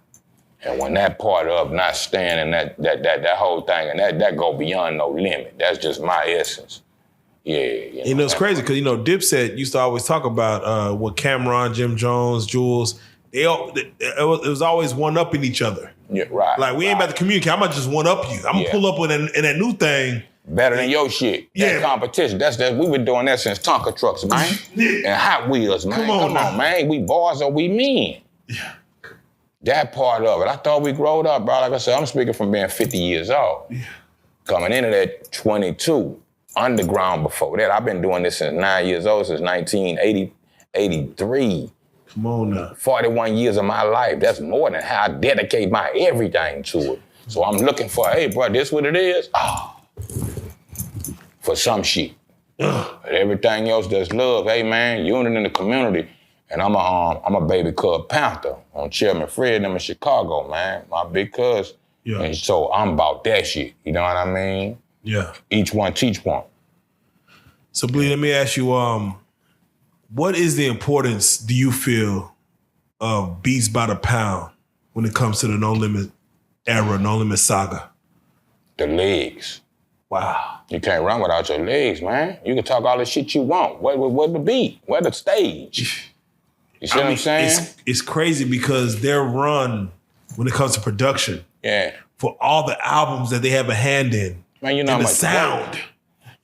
And when that part of not staying and that whole thing, and that go beyond No Limit, that's just my essence. Yeah. You know, it's crazy because, you know, Dipset used to always talk about what Cameron, Jim Jones, Jules, it was always one-upping each other. Yeah, right. Like, we ain't about to communicate. I'm going to just one-up you. I'm going to pull up in that new thing. Better than your shit. That competition. That's we been doing that since Tonka trucks, man. And Hot Wheels, man. Come on, man. We boys or we men. Yeah. That part of it. I thought we growed up, bro. Like I said, I'm speaking from being 50 years old. Yeah. Coming into that 22, underground before that. I've been doing this since 9 years old, since 1983. Come on now. 41 years of my life. That's more than how I dedicate my everything to it. So I'm looking for, hey, bro, this what it is? For some shit. But everything else that's love. Hey, man, unity in the community. And I'm a baby cub Panther on Chairman Fred. I'm in Chicago, man. My big cuz. Yeah. And so I'm about that shit. You know what I mean? Yeah. Each one teach one. So, Bleed, let me ask you, what is the importance, do you feel, of beats by the pound when it comes to the No Limit era, No Limit saga? The legs. Wow. You can't run without your legs, man. You can talk all the shit you want. Where the beat? Where the stage? You see what I'm saying? It's crazy because their run when it comes to production, for all the albums that they have a hand in, man, you know and how the much sound.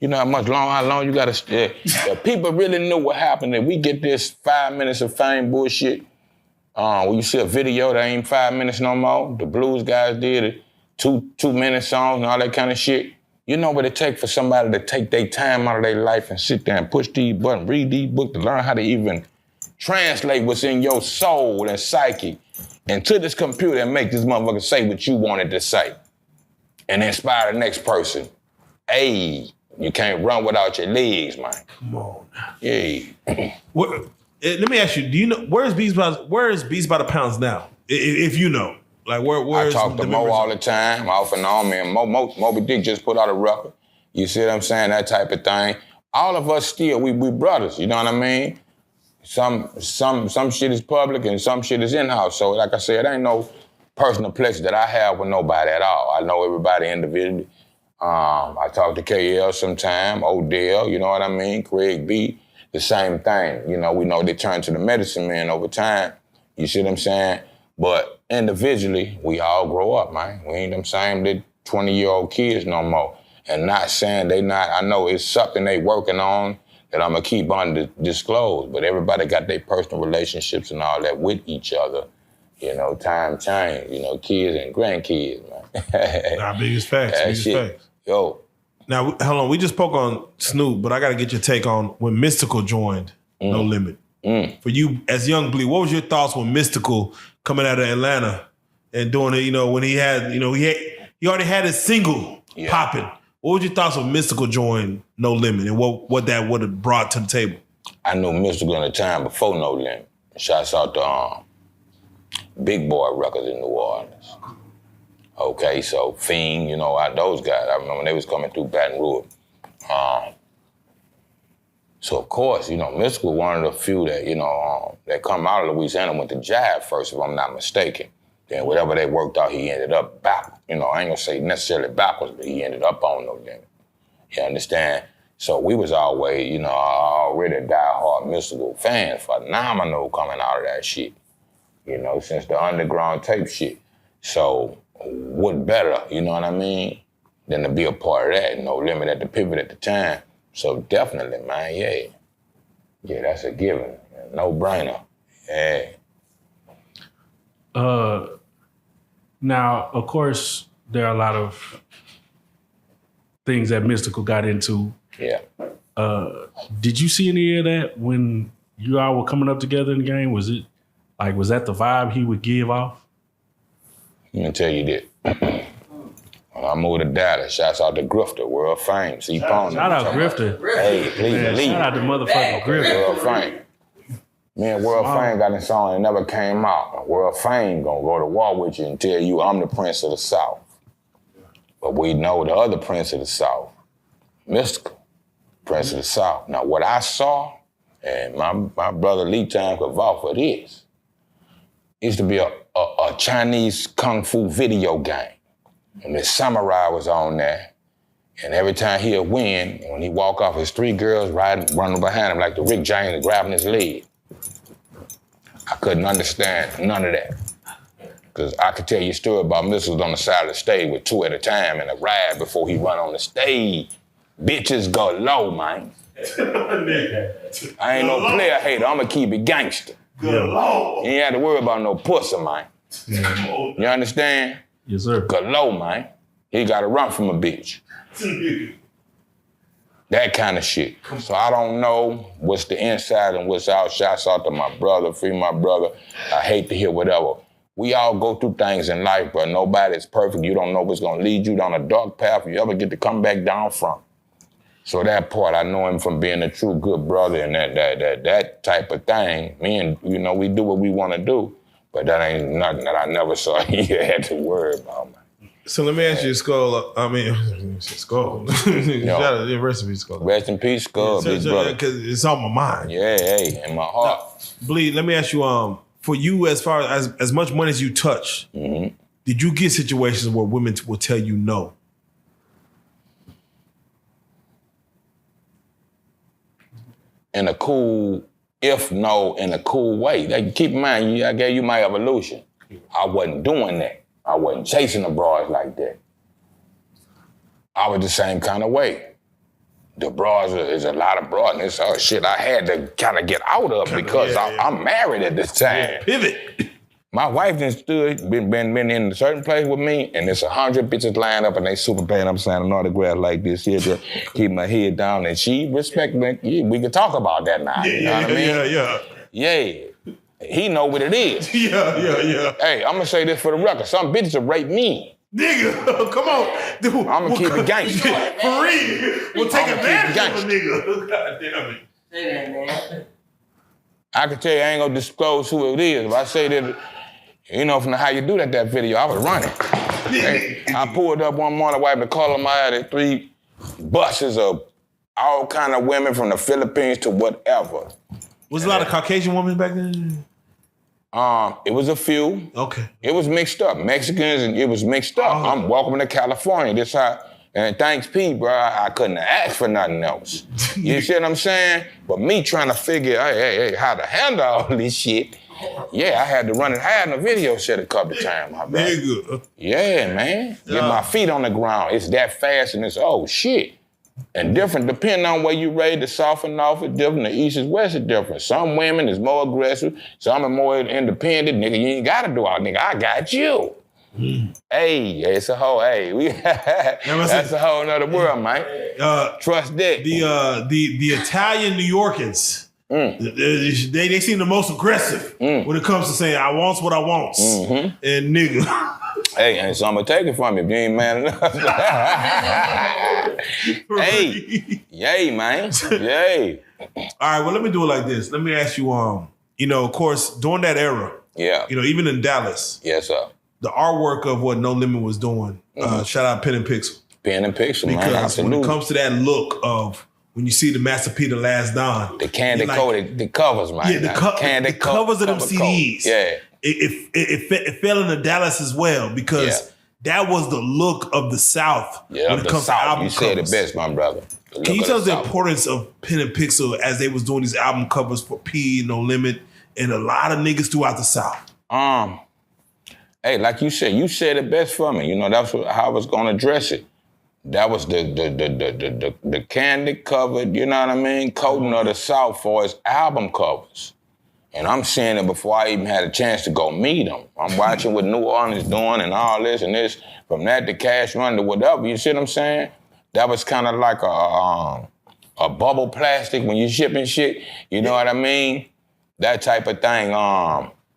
You know how long you gotta stay. If people really knew what happened, if we get this 5 minutes of fame bullshit, when you see a video that ain't 5 minutes no more, the blues guys did it, 2-minute songs and all that kind of shit. You know what it take for somebody to take their time out of their life and sit there and push these buttons, read these books to learn how to even translate what's in your soul and psyche into this computer and make this motherfucker say what you wanted to say and inspire the next person. Hey, you can't run without your legs, man. Come on. Yeah. Let me ask you, do you know, where is Beats by the Pounds now? If you know. Like where I talk to Mo all the time, off and on, man. Moby Dick just put out a record. You see what I'm saying? That type of thing. All of us still, we brothers, you know what I mean? Some shit is public and some shit is in-house. So like I said, ain't no personal pleasure that I have with nobody at all. I know everybody individually. I talk to KL sometime, Odell, you know what I mean? Craig B, the same thing. You know, we know they turn to the medicine man over time. You see what I'm saying? But individually, we all grow up, man. We ain't them same little 20-year-old kids no more. And not saying they not, I know it's something they working on that I'm gonna keep undisclosed, but everybody got their personal relationships and all that with each other. You know, time change, you know, kids and grandkids, man. Nah, biggest facts, facts. Yo. Now, hold on, we just spoke on Snoop, but I gotta get your take on when Mystikal joined No Limit. For you, as Young Bleed, what was your thoughts when Mystikal coming out of Atlanta and doing it, you know, when he had, you know, he already had his single popping What was your thoughts on Mystikal joining No Limit and what that would have brought to the table? I knew Mystikal in the time before No Limit. Shouts out to Big Boy Records in New Orleans. Okay, so Fiend, you know, those guys. I remember when they was coming through Baton Rouge. So of course, you know, Mystikal one of the few that, you know, that come out of Louisiana went to Jive first, if I'm not mistaken. Then whatever they worked out, he ended up back. You know, I ain't gonna say necessarily backwards, but he ended up on No Limit. You understand? So we was always, you know, already diehard Mystikal fans, phenomenal coming out of that shit. You know, since the underground tape shit. So what better, you know what I mean, than to be a part of that, No Limit at the pivot at the time. So definitely, man, yeah. Yeah, that's a given. No brainer. Yeah. Now, of course, there are a lot of things that Mystikal got into. Yeah. Did you see any of that when you all were coming up together in the game? Was that the vibe he would give off? Let me tell you this. When I moved to Dallas, shouts out to Grifter, world fame. See, Shout out Grifter. Hey, please believe. Shout out to motherfucking Grifter. World fame. Me and World Fame got a song that never came out. World Fame gonna go to war with you and tell you I'm the Prince of the South. But we know the other Prince of the South, Mystikal, Prince of the South. Now what I saw, and my brother Lee Time could vouch for this, used to be a Chinese Kung Fu video game. And this samurai was on there. And every time he'd win, when he walk off, his 3 girls running behind him like the Rick James grabbing his leg. I couldn't understand none of that. Because I could tell you a story about Mystikal on the side of the stage with 2 at a time in a ride before he run on the stage. Bitches go low, man. I ain't no player hater. I'ma keep it gangster. Good Lord. You ain't have to worry about no pussy, man. You understand? Yes, sir. Go low, man. He gotta run from a bitch. That kind of shit. So I don't know what's the inside and what's out. Shouts out to my brother, free my brother. I hate to hear whatever. We all go through things in life, but nobody's perfect. You don't know what's gonna lead you down a dark path you ever get to come back down from. So that part, I know him from being a true good brother and that type of thing. Me and, you know, we do what we wanna do, but that ain't nothing that I never saw he had to worry about, man. So let me ask you, Skull. Skull. Rest in peace, Skull. Rest in peace, Skull, big brother. Because it's on my mind. Yeah, hey, in my heart. Bleed, let me ask you, for you, as far as much money as you touch, did you get situations where women will tell you no? In a cool, if no, in a cool way. Like, keep in mind, I gave you my evolution. I wasn't doing that. I wasn't chasing the broads like that. I was the same kind of way. The broads, is a lot of broad, and it's shit I had to kind of get out of because I'm married at this time. Yeah, pivot. My wife been in a certain place with me, and there's 100 bitches lined up, and they super paying up signing an autograph like this here to keep my head down, and she respect me. We can talk about that now. You know what I mean? Yeah. He know what it is. Yeah. Hey, I'm gonna say this for the record. Some bitches will rape me. Nigga, come on. Dude, I'm gonna keep it gangster. For real. We'll take advantage of a nigga. God damn it. Say that, man. I can tell you I ain't gonna disclose who it is. If I say that, you know, from the How You Do That video, I was running. Hey, I pulled up one morning, wiped the color of my eye, and 3 buses of all kind of women from the Philippines to whatever. Was a lot of Caucasian women back then? It was a few. Okay. It was mixed up. Mexicans, and it was mixed up. Oh. I'm welcome to California. This how, and thanks, P, bro. I couldn't have asked for nothing else. You see what I'm saying? But me trying to figure, hey, how to handle all this shit. Yeah, I had to run and hide in a video set a couple times, my brother. Nigga. Yeah, man. Get my feet on the ground. It's that fast and it's, oh, shit. And different, depending on where you raised, the south and north is different, the east is west is different. Some women is more aggressive, some are more independent. Nigga, you ain't gotta do all, nigga, I got you. Hey, it's a whole, that's a whole nother world, man. Trust that. The Italian New Yorkers, they seem the most aggressive when it comes to saying, I wants what I wants. And nigga. Hey, and so I'm gonna take it from you if you ain't man enough. Hey, yay, man. Yay. All right, well, let me do it like this. Let me ask you, of course, during that era, Yeah. even in Dallas, Yes, sir. the artwork of what No Limit was doing, shout out Pen and Pixel. Pen and Pixel, man. Because Absolutely. when it comes to that look of when you see the Master P, The Last Don. The candy coated, the covers, man. Yeah, the covers of them CDs. Yeah. It fell into Dallas as well because that was the look of the South Yeah, when it comes to album you covers. said it best, my brother. Can you tell us the importance of Pen and Pixel as they was doing these album covers for P, No Limit, and a lot of niggas throughout the South? Hey, like you said it best for me. That's how I was gonna address it. That was the candy covered, you know what I mean, coating of the South for its album covers. And I'm seeing it before I even had a chance to go meet them. I'm watching what New Orleans doing and all this and this, from that to Cash Money to whatever, you see what I'm saying? That was kind of like a bubble plastic when you shipping shit, you know what I mean? That type of thing.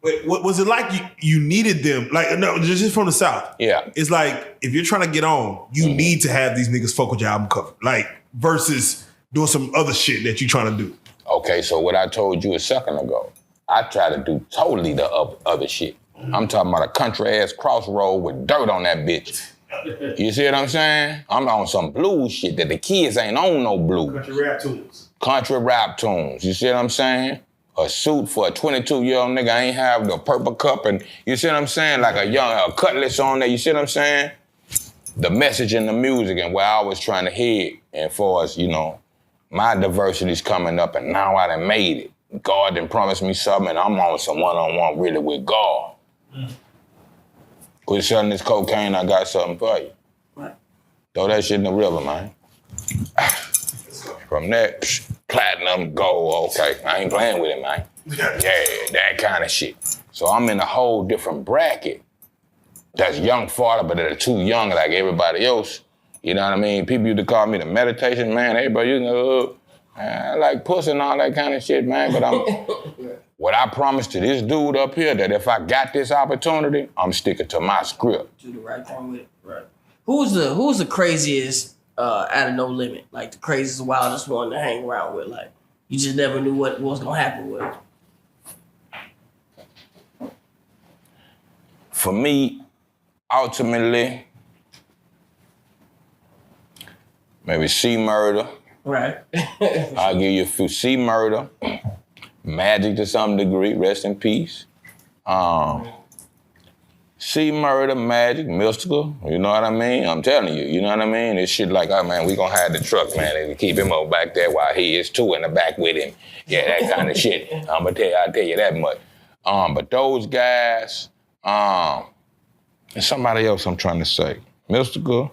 Wait, what was it like you needed them? Like, no, just from the South. Yeah. It's like, if you're trying to get on, you need to have these niggas fuck with your album cover. Like, versus doing some other shit that you're trying to do. Okay, so what I told you a second ago, I try to do totally the other shit. I'm talking about a country-ass crossroad with dirt on that bitch. You see what I'm saying? I'm on some blues shit that the kids ain't on no blues. Country rap tunes. You see what I'm saying? A suit for a 22-year-old nigga ain't have the purple cup and, you see what I'm saying? Like a cutlass on there, you see what I'm saying? The message in the music and where I was trying to head. And for us, my diversity's coming up and now I done made it. God done promised me something and I'm on some one-on-one really with God. Quit selling this cocaine, I got something for you. Right. Throw that shit in the river, man. From that, platinum, gold, okay. I ain't playing with it, man. Yeah, that kind of shit. So I'm in a whole different bracket. That's young father, but they're too young like everybody else. You know what I mean? People used to call me the meditation man. Hey, bro, I like pussy and all that kind of shit, man. But what I promised to this dude up here, that if I got this opportunity, I'm sticking to my script. Do the right thing with it. Right. Who's the craziest out of No Limit? Like the craziest, wildest one to hang around with? Like you just never knew what was gonna happen with it. For me, ultimately, maybe C-Murder. Right. I'll give you a few. C-Murder, Magic to some degree, rest in peace. C-Murder, Magic, Mystikal, you know what I mean? I'm telling you, you know what I mean? It's shit like, oh man, we gonna hide the truck, man, and keep him over back there while he is two in the back with him. Yeah, that kind of shit. I'll tell you that much. But those guys, and somebody else I'm trying to say, Mystikal,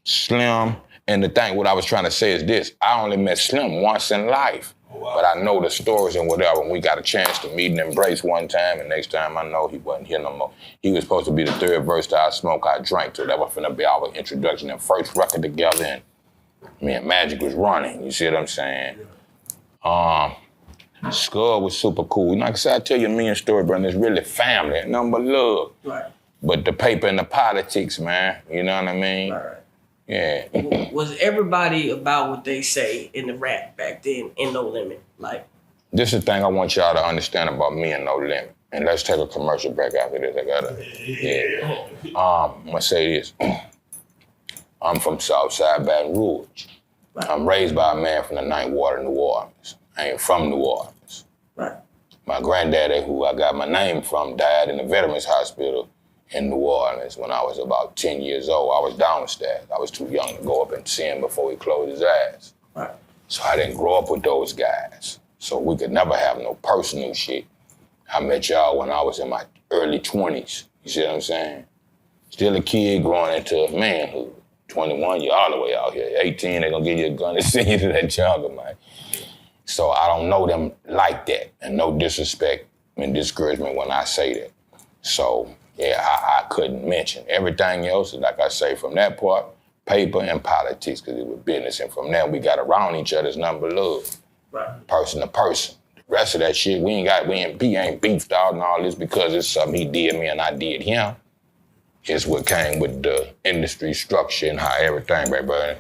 Slim, and the thing, what I was trying to say is this, I only met Slim once in life, but I know the stories and whatever, and we got a chance to meet and embrace one time, and next time I know he wasn't here no more. He was supposed to be the third verse that I Smoke, I Drank, so that was finna be our introduction and first record together, and me and Magic was running, you see what I'm saying? Skull was super cool. Like I said, I tell you a million story, bro, and it's really family, and nothing but love. Right. But the paper and the politics, man, you know what I mean? Right. Yeah. Was everybody about what they say in the rap back then in No Limit? Like, this is the thing I want y'all to understand about me and No Limit. And let's take a commercial break after this. I gotta, I'm gonna say this. I'm from Southside Baton Rouge. Right. I'm raised by a man from the Ninth Ward of New Orleans. I ain't from New Orleans. right. My granddaddy, who I got my name from, died in the Veterans Hospital in New Orleans when I was about 10 years old. I was downstairs. I was too young to go up and see him before he closed his eyes. Right. So I didn't grow up with those guys. So we could never have no personal shit. I met y'all when I was in my early 20s. You see what I'm saying? Still a kid growing into manhood. 21, you're all the way out here. 18, they're gonna give you a gun and send you to that jungle, man. So I don't know them like that. And no disrespect and discouragement when I say that. So, yeah, I couldn't mention. Everything else is, like I say, from that part, paper and politics, because it was business. And from there, we got around each other's number of love. Right. Person to person. The rest of that shit, we ain't beefed out and all this because it's something he did me and I did him. It's what came with the industry structure and how everything, baby.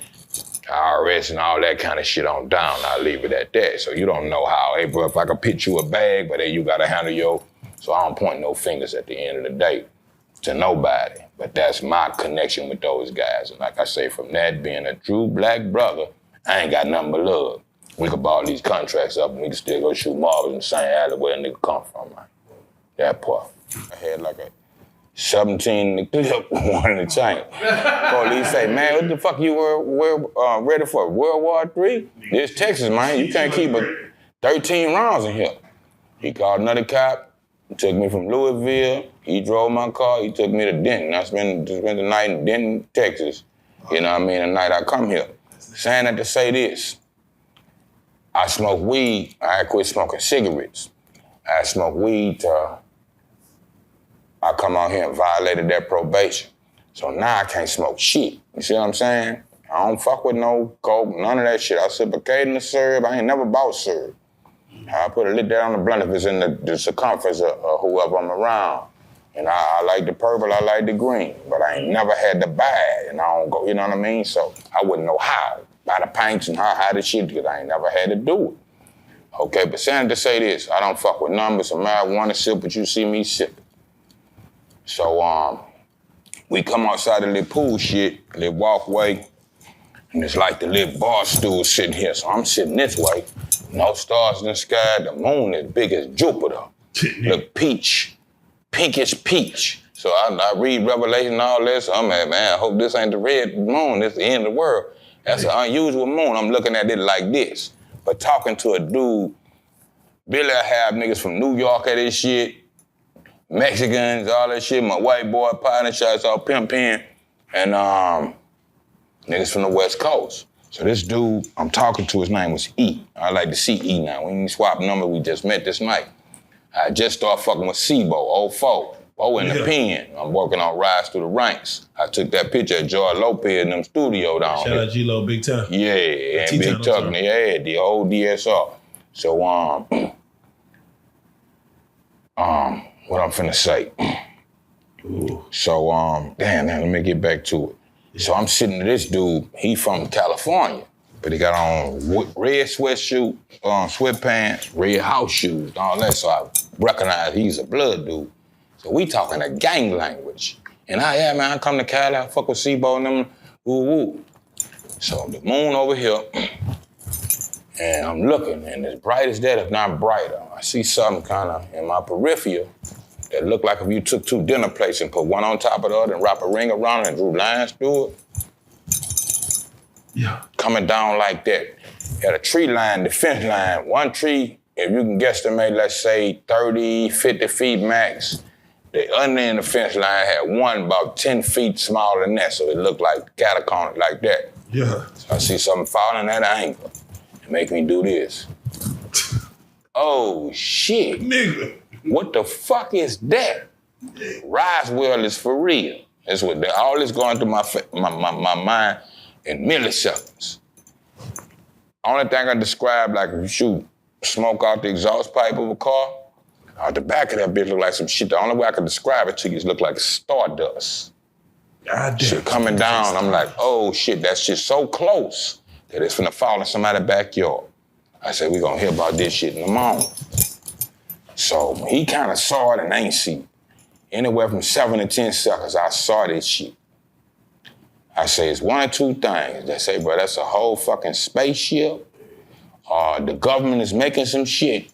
IRS and all that kind of shit on down. I'll leave it at that. So you don't know how, hey, bro, if I could pitch you a bag, but then you got to handle your... So I don't point no fingers at the end of the day to nobody. But that's my connection with those guys. And like I say, from that being a true black brother, I ain't got nothing but love. We could ball these contracts up and we can still go shoot marbles in the same alley where a nigga come from, man. That part. I had like a 17 in the clip, one in the chain. Police say, man, what the fuck you were ready for? World War III? This Texas, man. You can't keep 13 rounds in here. He called another cop, took me from Louisville. He drove my car. He took me to Denton. I spent the night in Denton, Texas. You know what I mean? The night I come here. Saying that to say this. I smoke weed. I had quit smoking cigarettes. I smoked weed till I come out here and violated that probation. So now I can't smoke shit. You see what I'm saying? I don't fuck with no coke, none of that shit. I sip occasional syrup. I ain't never bought syrup. I put a lid down on the blunt if it's in the circumference of whoever I'm around. And I like the purple, I like the green, but I ain't never had to buy it, and I don't go, you know what I mean? So I wouldn't know how, buy the pints and how the shit, because I ain't never had to do it. Okay, but saying to say this, I don't fuck with numbers, so marijuana sip what you see me sip. So we come outside the little pool shit, little walkway, and it's like the little bar stool sitting here. So I'm sitting this way, no stars in the sky, the moon is big as Jupiter. Look peach, pinkish peach. So I read Revelation and all this, so I'm like, man, I hope this ain't the red moon, this the end of the world. That's an unusual moon, I'm looking at it like this. But talking to a dude, Billy I have niggas from New York at this shit, Mexicans, all that shit, my white boy partner shots all pimping, and niggas from the West Coast. So this dude I'm talking to, his name was E. I like to see E now. We ain't swap number, we just met this night. I just started fucking with Sebo, 04. Bo in the pen. I'm working on Rise Through the Ranks. I took that picture of George Lopez in them studio down Shout here. out G-Lo, Big Tuck. Yeah, and Big Tuck, yeah, the old DSR. So, what I'm finna say. Ooh. So, damn, let me get back to it. Yeah. So I'm sitting to this dude, he from California, but he got on red sweatsuit, sweatpants, red house shoes, all that, so I recognize he's a blood dude. So we talking a gang language. And I come to Cali, I fuck with Sebo and them, woo. So the moon over here, and I'm looking, and as bright as that, if not brighter, I see something kind of in my peripheral that looked like if you took two dinner plates and put one on top of the other and wrap a ring around it and drew lines through it. Yeah. Coming down like that. Had a tree line, defense line, one tree, if you can guesstimate, let's say 30, 50 feet max, the under end of the fence line had one about 10 feet smaller than that, so it looked like catacomb like that. Yeah. So I see something falling at an angle. It make me do this. Oh, shit. Nigga. What the fuck is that? Roswell is for real. That's what all this going through my mind in milliseconds. Only thing I describe, like if you shoot smoke out the exhaust pipe of a car, out the back of that bitch look like some shit. The only way I can describe it to you is look like stardust. God damn. Shit coming down. I'm like, oh shit, that shit's so close that it's finna fall in somebody's backyard. I said, we gonna hear about this shit in the morning. So he kind of saw it and ain't see it. Anywhere from 7 to 10 seconds, I saw this shit. I say, it's one or two things. They say, bro, that's a whole fucking spaceship. The government is making some shit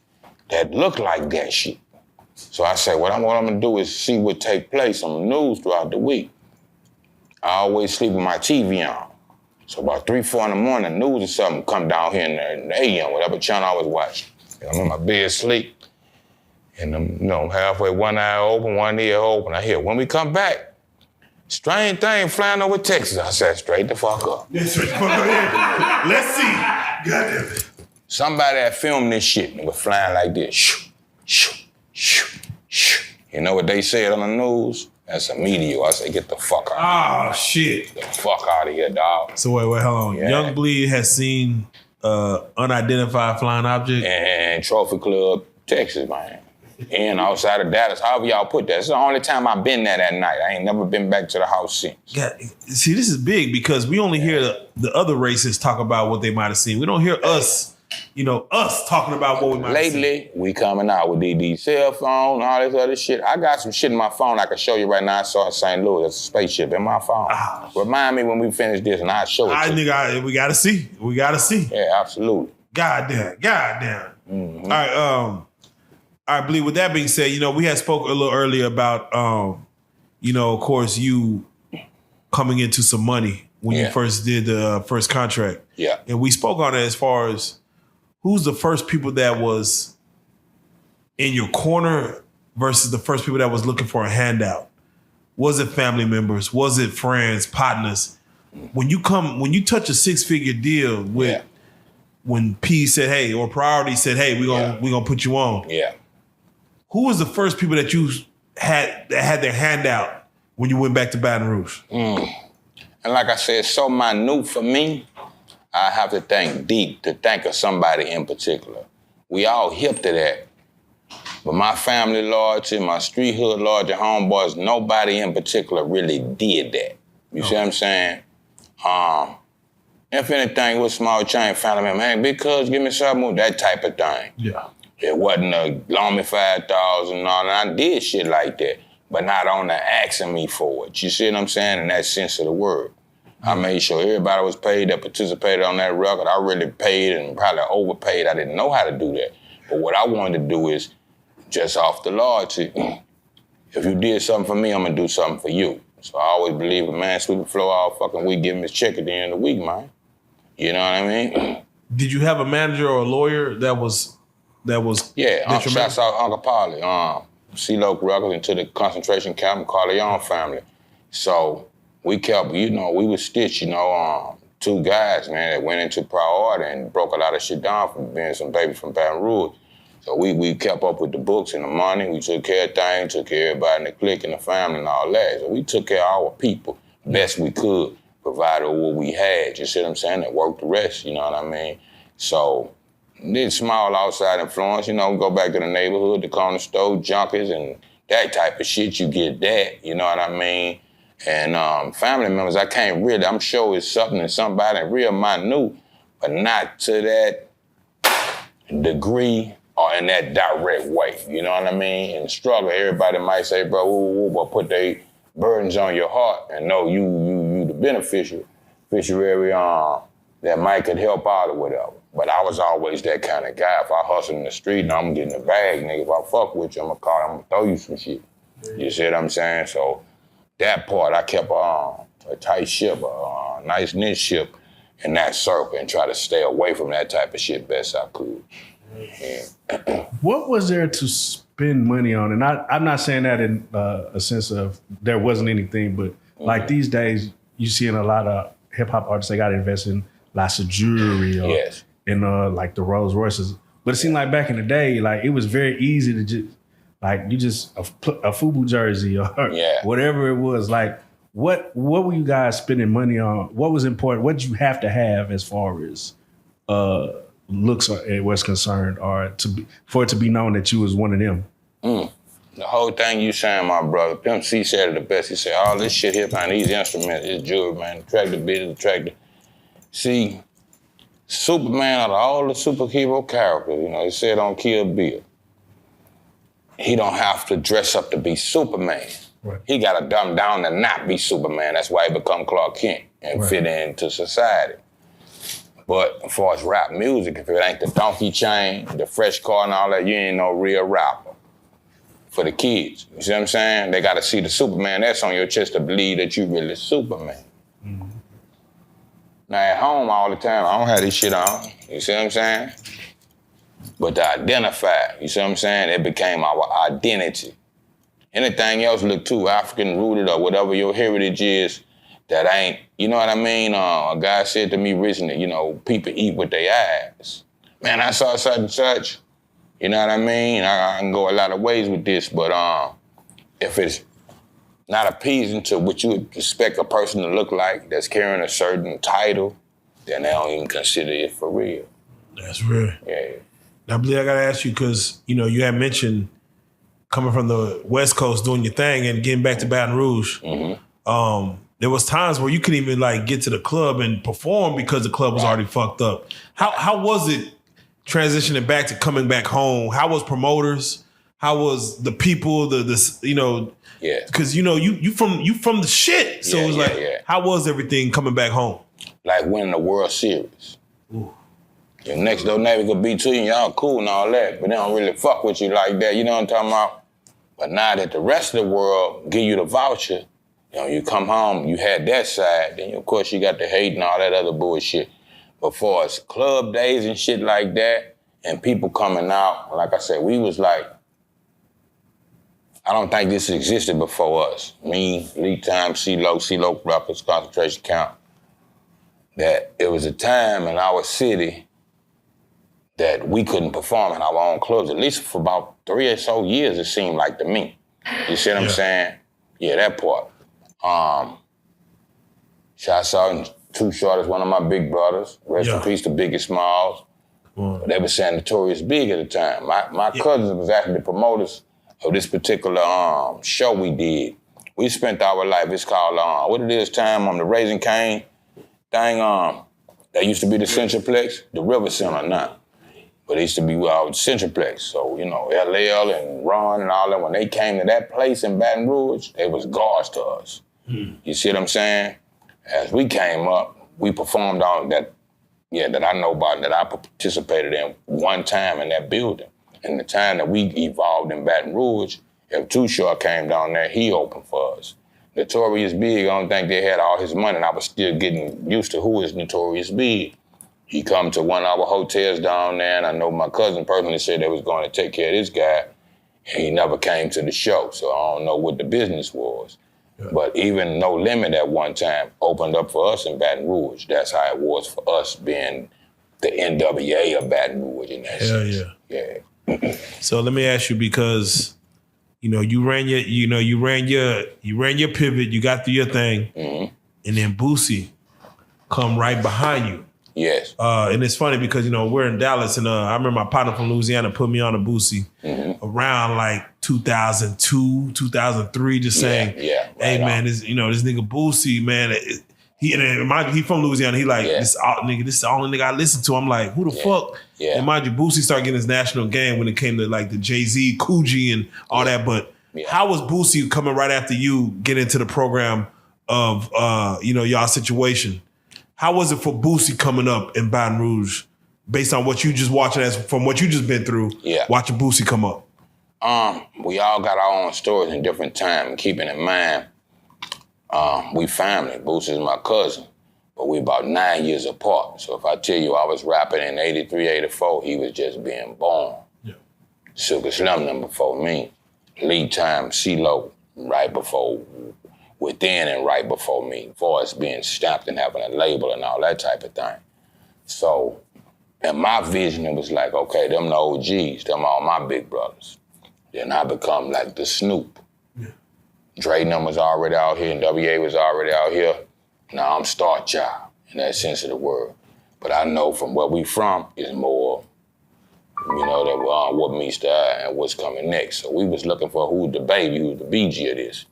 that look like that shit. So I say, what I'm gonna do is see what take place on the news throughout the week. I always sleep with my TV on. So about 3, 4 in the morning, news or something come down here in the AM, whatever channel I was watching. I'm in my bed sleep, and I'm halfway, one eye open, one ear open. I hear, when we come back, strange thing flying over Texas. I said, straight the fuck up. Let's see. Goddamn it. Somebody that filmed this shit and was flying like this. Shoo, shoo, shoo, shoo. You know what they said on the news? That's a meteor. I say, get the fuck out. Oh, shit. Get the fuck out of here, dog. So wait, hold on. Yeah. Young Bleed has seen unidentified flying object? And Trophy Club, Texas, man. in outside of Dallas, however y'all put that. It's the only time I've been there that night. I ain't never been back to the house since. God, see, this is big because we only hear the other races talk about what they might have seen. We don't hear us, us talking about what we might have seen. Lately, we coming out with these cell phone, all this other shit. I got some shit in my phone I can show you right now. I saw in St. Louis. There's a spaceship in my phone. Remind me when we finish this and I'll show it to you. We gotta see. We gotta see. Yeah, absolutely. Goddamn. Mm-hmm. All right, Bleed, with that being said, we had spoke a little earlier about, of course, you coming into some money when you first did the first contract. Yeah. And we spoke on it as far as who's the first people that was in your corner versus the first people that was looking for a handout. Was it family members? Was it friends, partners? When you touch a 6-figure deal with when P said, hey, or Priority said, hey, we gonna put you on. Yeah. Who was the first people that you had that had their hand out when you went back to Baton Rouge? And like I said, so minute for me, I have to think deep to think of somebody in particular. We all hip to that. But my family loyalty, my street hood loyalty, homeboys, nobody in particular really did that. You see what I'm saying? If anything, with small chain family member, hey, big cuz, give me something, that type of thing. Yeah. It wasn't a loan me 5,000 and all, and I did shit like that, but not on the asking me for it. You see what I'm saying? In that sense of the word. I made sure everybody was paid that participated on that record. I really paid and probably overpaid. I didn't know how to do that. But what I wanted to do is, just off the loyalty, if you did something for me, I'm gonna do something for you. So I always believe a man sweep the floor all fucking week, give him his check at the end of the week, man. You know what I mean? Did you have a manager or a lawyer that was Yeah, shouts out Uncle Polly, C-Loc Records into the concentration camp, Corleone family. So we kept, we would stitch, two guys, man, that went into Priority and broke a lot of shit down from being some baby from Baton Rouge. So we kept up with the books and the money. We took care of things, took care of everybody in the clique and the family and all that. So we took care of our people best we could, provided what we had, you see what I'm saying, and worked the rest, you know what I mean? So did small outside influence, go back to the neighborhood, the corner store, junkies, and that type of shit, you get that, you know what I mean? And family members, I'm sure it's something in somebody real minute, but not to that degree or in that direct way, you know what I mean? In struggle, everybody might say, bro, but put their burdens on your heart and know you the beneficiary that might could help out or whatever. But I was always that kind of guy. If I hustle in the street and I'm getting the bag, nigga, if I fuck with you, I'm gonna throw you some shit. You see what I'm saying? So that part, I kept a tight ship, a nice knit ship in that circle and try to stay away from that type of shit best I could. Yeah. What was there to spend money on? And I'm not saying that in a sense of there wasn't anything, but like these days, you see in a lot of hip hop artists, they got to invest in lots of jewelry or in like the Rolls Royces. But it seemed like back in the day, like it was very easy to just, like you just a FUBU jersey or whatever it was. Like what were you guys spending money on? What was important? What did you have to have as far as looks was concerned, or for it to be known that you was one of them? The whole thing you saying, my brother, Pimp C said it the best. He said, all this shit here, man, these instruments, this jewelry, man, tractor business, tractor. See, Superman out of all the superhero characters, he said on Kill Bill, he don't have to dress up to be Superman. Right. He got to dumb down to not be Superman. That's why he become Clark Kent and fit into society. But as far as rap music, if it ain't the donkey chain, the fresh car and all that, you ain't no real rapper. For the kids, you see what I'm saying? They got to see the Superman that's on your chest to believe that you really Superman. Mm-hmm. Now at home all the time, I don't have this shit on, you see what I'm saying? But to identify, you see what I'm saying? It became our identity. Anything else look too African rooted or whatever your heritage is, that ain't, you know what I mean? A guy said to me recently, people eat with their eyes. Man, I saw such and such. You know what I mean? I can go a lot of ways with this, but if it's not appeasing to what you would expect a person to look like that's carrying a certain title, then they don't even consider it for real. That's real. Yeah. Now, I believe I got to ask you, because, you had mentioned coming from the West Coast doing your thing and getting back to Baton Rouge. There was times where you couldn't even like get to the club and perform because the club was already fucked up. How was it transitioning back to coming back home? How was promoters? How was the people? Yeah. Because you from the shit. So it was how was everything coming back home? Like winning the World Series. Your next door neighbor could be to you, y'all cool and all that, but they don't really fuck with you like that. You know what I'm talking about? But now that the rest of the world give you the voucher, you come home, you had that side, then of course you got the hate and all that other bullshit. But for us club days and shit like that, and people coming out, like I said, we was like, I don't think this existed before us. Me, Lead Time, CeeLo Records, Concentration Camp. That it was a time in our city that we couldn't perform in our own clubs, at least for about 3 or so years, it seemed like to me. You see what I'm saying? Yeah, that part. Shouts out Too Short is one of my big brothers. Rest in peace to Biggie Smalls. They were saying Notorious Big at the time. My cousins was actually the promoters of this particular show we did. We spent our life, it's called, what it is, time on the Raising Cane thing. That used to be the Centraplex, the River Center now. But it used to be Centraplex. So, LL and Ron and all that, when they came to that place in Baton Rouge, they was gods to us. You see what I'm saying? As we came up, we performed on that I know about, that I participated in one time in that building. And the time that we evolved in Baton Rouge, if Too Short came down there, he opened for us. Notorious Big, I don't think they had all his money, and I was still getting used to who is Notorious Big. He come to one of our hotels down there, and I know my cousin personally said they was going to take care of this guy, and he never came to the show, so I don't know what the business was. But even No Limit at one time opened up for us in Baton Rouge. That's how it was for us being the NWA of Baton Rouge in that sense. Yeah. So let me ask you, because you ran your pivot, you got through your thing, and then Boosie come right behind you. Yes. And it's funny because, we're in Dallas, and I remember my partner from Louisiana put me on a Boosie around like 2002, 2003, just saying, hey, man, this nigga Boosie, man, he from Louisiana. He like, this is the only nigga I listen to. I'm like, who the fuck? And mind you, Boosie started getting his national game when it came to like the Jay-Z, Coogee, and all that. But how was Boosie coming right after you get into the program of, y'all situation? How was it for Boosie coming up in Baton Rouge, based on what you just watching, from what you just been through, watching Boosie come up? We all got our own stories in different time. Keeping in mind, we family. Boosie is my cousin, but we about 9 years apart. So if I tell you I was rapping in 83, 84, he was just being born. Sugar Slim them before me. Lead Time, CeeLo right before, Within and right before me, for us being stamped and having a label and all that type of thing. So, in my vision, it was like, okay, them the OGs, them all my big brothers. Then I become like the Snoop. Dre and them was already out here, and WA was already out here. Now I'm Star Child, in that sense of the word. But I know from where we from is more, that what meets the eye and what's coming next. So we was looking for who's the baby, who's the BG of this.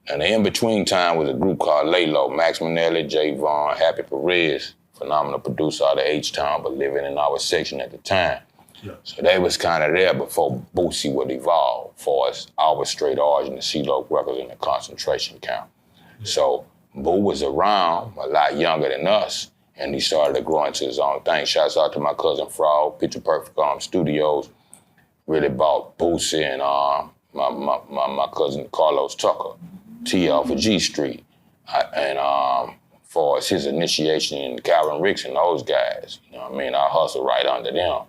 And the in-between time was a group called Laylo, Max Manelli, Jay Vaughn, Happy Perez, phenomenal producer out of H-Town, but living in our section at the time. So they was kind of there before Boosie would evolve for us, our straight origin, the CeeLo Records in the concentration camp. So Boo was around, a lot younger than us, and he started to grow into his own thing. Shouts out to my cousin Frog, Picture Perfect Studios, really bought Boosie and my cousin Carlos Tucker. TL for G Street, and for his initiation in Calvin Ricks and those guys, I hustled right under them,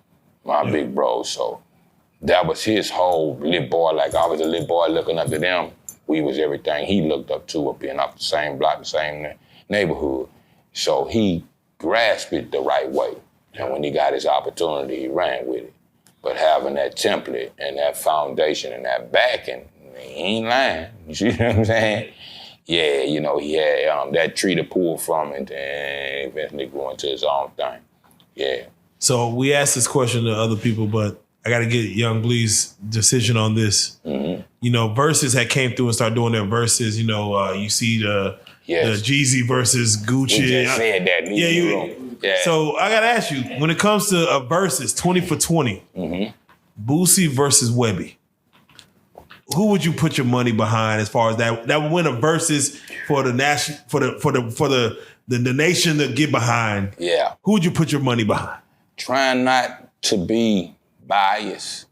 my big bros. So that was his whole little boy, like I was a little boy looking up to them. We was everything he looked up to, up being off the same block, the same neighborhood. So he grasped it the right way. And when he got his opportunity, he ran with it. But having that template and that foundation and that backing, he ain't lying. You see what I'm saying? Yeah, he had that tree to pull from and then eventually grew into his own thing. Yeah. So we asked this question to other people, but I got to get Young Blee's decision on this. Mm-hmm. You know, Versus had came through and started doing their verses. You know, you see the Jeezy versus Gucci. We just said that. Yeah. So I got to ask you, when it comes to a versus 20 for 20, Boosie versus Webbie, who would you put your money behind as far as that would win a versus for the nation for the nation to get behind? Yeah. Who would you put your money behind? Trying not to be biased.